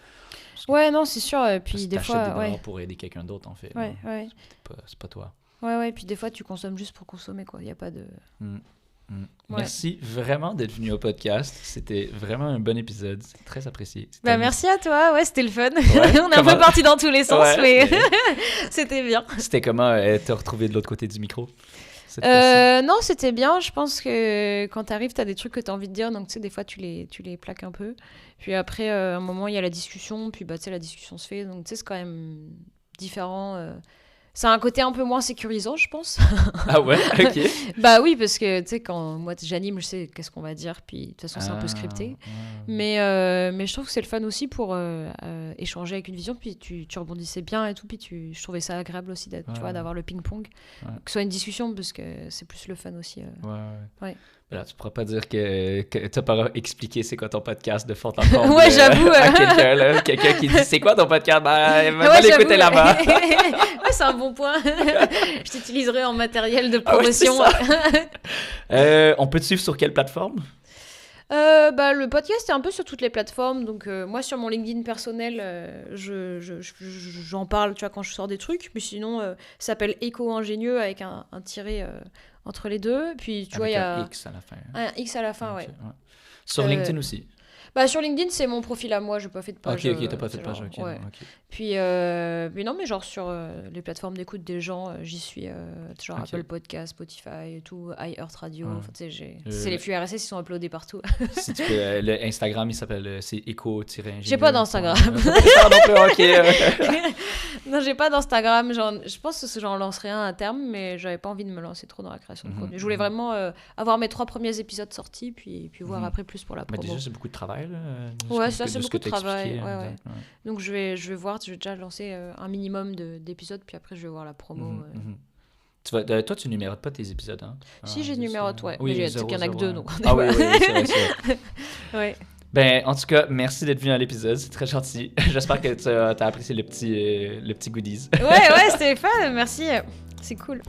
Ouais, non, c'est sûr. Puis parce que des t'achètes fois, des dollars pour aider quelqu'un d'autre, en fait. Ouais, ouais. C'est pas toi. Ouais, puis des fois, tu consommes juste pour consommer, quoi. Il n'y a pas de... Ouais. Merci vraiment d'être venu au podcast. C'était vraiment un bon épisode. C'est très apprécié. Merci à toi. Ouais, c'était le fun. On est un peu parti dans tous les sens, mais c'était bien. C'était comment te retrouver de l'autre côté du micro? Non, c'était bien. Je pense que quand t'arrives, t'as des trucs que t'as envie de dire. Donc, tu sais, des fois, tu les plaques un peu. Puis après, à un moment, il y a la discussion. Puis, bah, tu sais, la discussion se fait. Donc, tu sais, c'est quand même différent. Ça a un côté un peu moins sécurisant, je pense. Ah ouais? Ok. Bah oui, parce que, tu sais, quand moi, j'anime, je sais qu'est-ce qu'on va dire. Puis, de toute façon, c'est un peu scripté. Mais je trouve que c'est le fun aussi pour échanger avec une vision. Puis, tu rebondissais bien et tout. Puis, je trouvais ça agréable aussi tu vois, d'avoir le ping-pong. Que ce soit une discussion, parce que c'est plus le fun aussi. Ouais. Là, tu pourras pas dire que tu pas expliqué c'est quoi ton podcast de fond en comble. Ouais, j'avoue. À quelqu'un, là. Quelqu'un qui dit c'est quoi ton podcast? Ben, va l'écouter là-bas. Ouais, c'est un bon point. Je t'utiliserai en matériel de promotion. On peut te suivre sur quelle plateforme? Le podcast est un peu sur toutes les plateformes. Donc, moi, sur mon LinkedIn personnel, j'en parle, tu vois, quand je sors des trucs. Mais sinon, ça s'appelle Éco-ingénieux avec un tiret entre les deux. Puis, tu vois, il y a un X à la fin. Un X à la fin, ouais. Sur LinkedIn aussi. Bah, sur LinkedIn, c'est mon profil à moi, j'ai pas fait de page. Ok, t'as pas fait de c'est page, genre, ok. ouais. Ok. Puis, mais non, mais genre sur les plateformes d'écoute des gens, j'y suis, genre Ok. Apple Podcast, Spotify et tout, iHeartRadio. Ouais. Enfin, tu sais, c'est les flux RSS qui sont uploadés partout. Si tu peux, le Instagram, il s'appelle, c'est éco-ingénieur. J'ai pas d'Instagram. Ok. Non, j'ai pas d'Instagram. Je pense que j'en lancerai un à terme, mais j'avais pas envie de me lancer trop dans la création de contenu. Je voulais vraiment avoir mes 3 premiers épisodes sortis, puis voir après plus pour la Mais promo. déjà, c'est beaucoup de travail, là. Ouais, ça, c'est ce beaucoup que de t'as travail. expliqué, Ouais. exact, ouais. Donc je vais voir, je vais déjà lancer un minimum d'épisodes, puis après je vais voir la promo. Toi, tu numérotes pas tes épisodes, hein? Si, j'ai numérote, ouais. Oui, Mais il y en a que 2, donc. Ah oui, c'est vrai. Ouais. Ben, en tout cas, merci d'être venu à l'épisode, c'est très gentil. J'espère que tu as apprécié le petit goodies. Ouais, c'était fun, merci. C'est cool.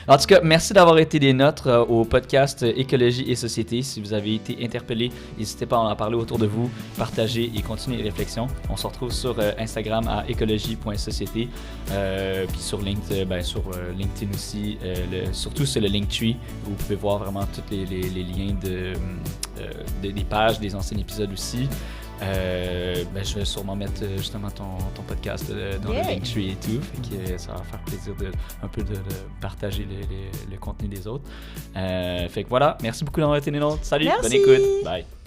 En tout cas, merci d'avoir été des nôtres au podcast Écologie et Société. Si vous avez été interpellé, n'hésitez pas à en parler autour de vous, partager et continuer les réflexions. On se retrouve sur Instagram à écologie.société, puis sur LinkedIn aussi. Surtout sur le Linktree, où vous pouvez voir vraiment tous les liens des pages, des anciens épisodes aussi. Je vais sûrement mettre justement ton podcast dans le Linktree et tout, fait que ça va faire plaisir de partager le contenu des autres. Fait que voilà, merci beaucoup d'avoir été des nôtres. Salut, merci. bonne écoute, bye.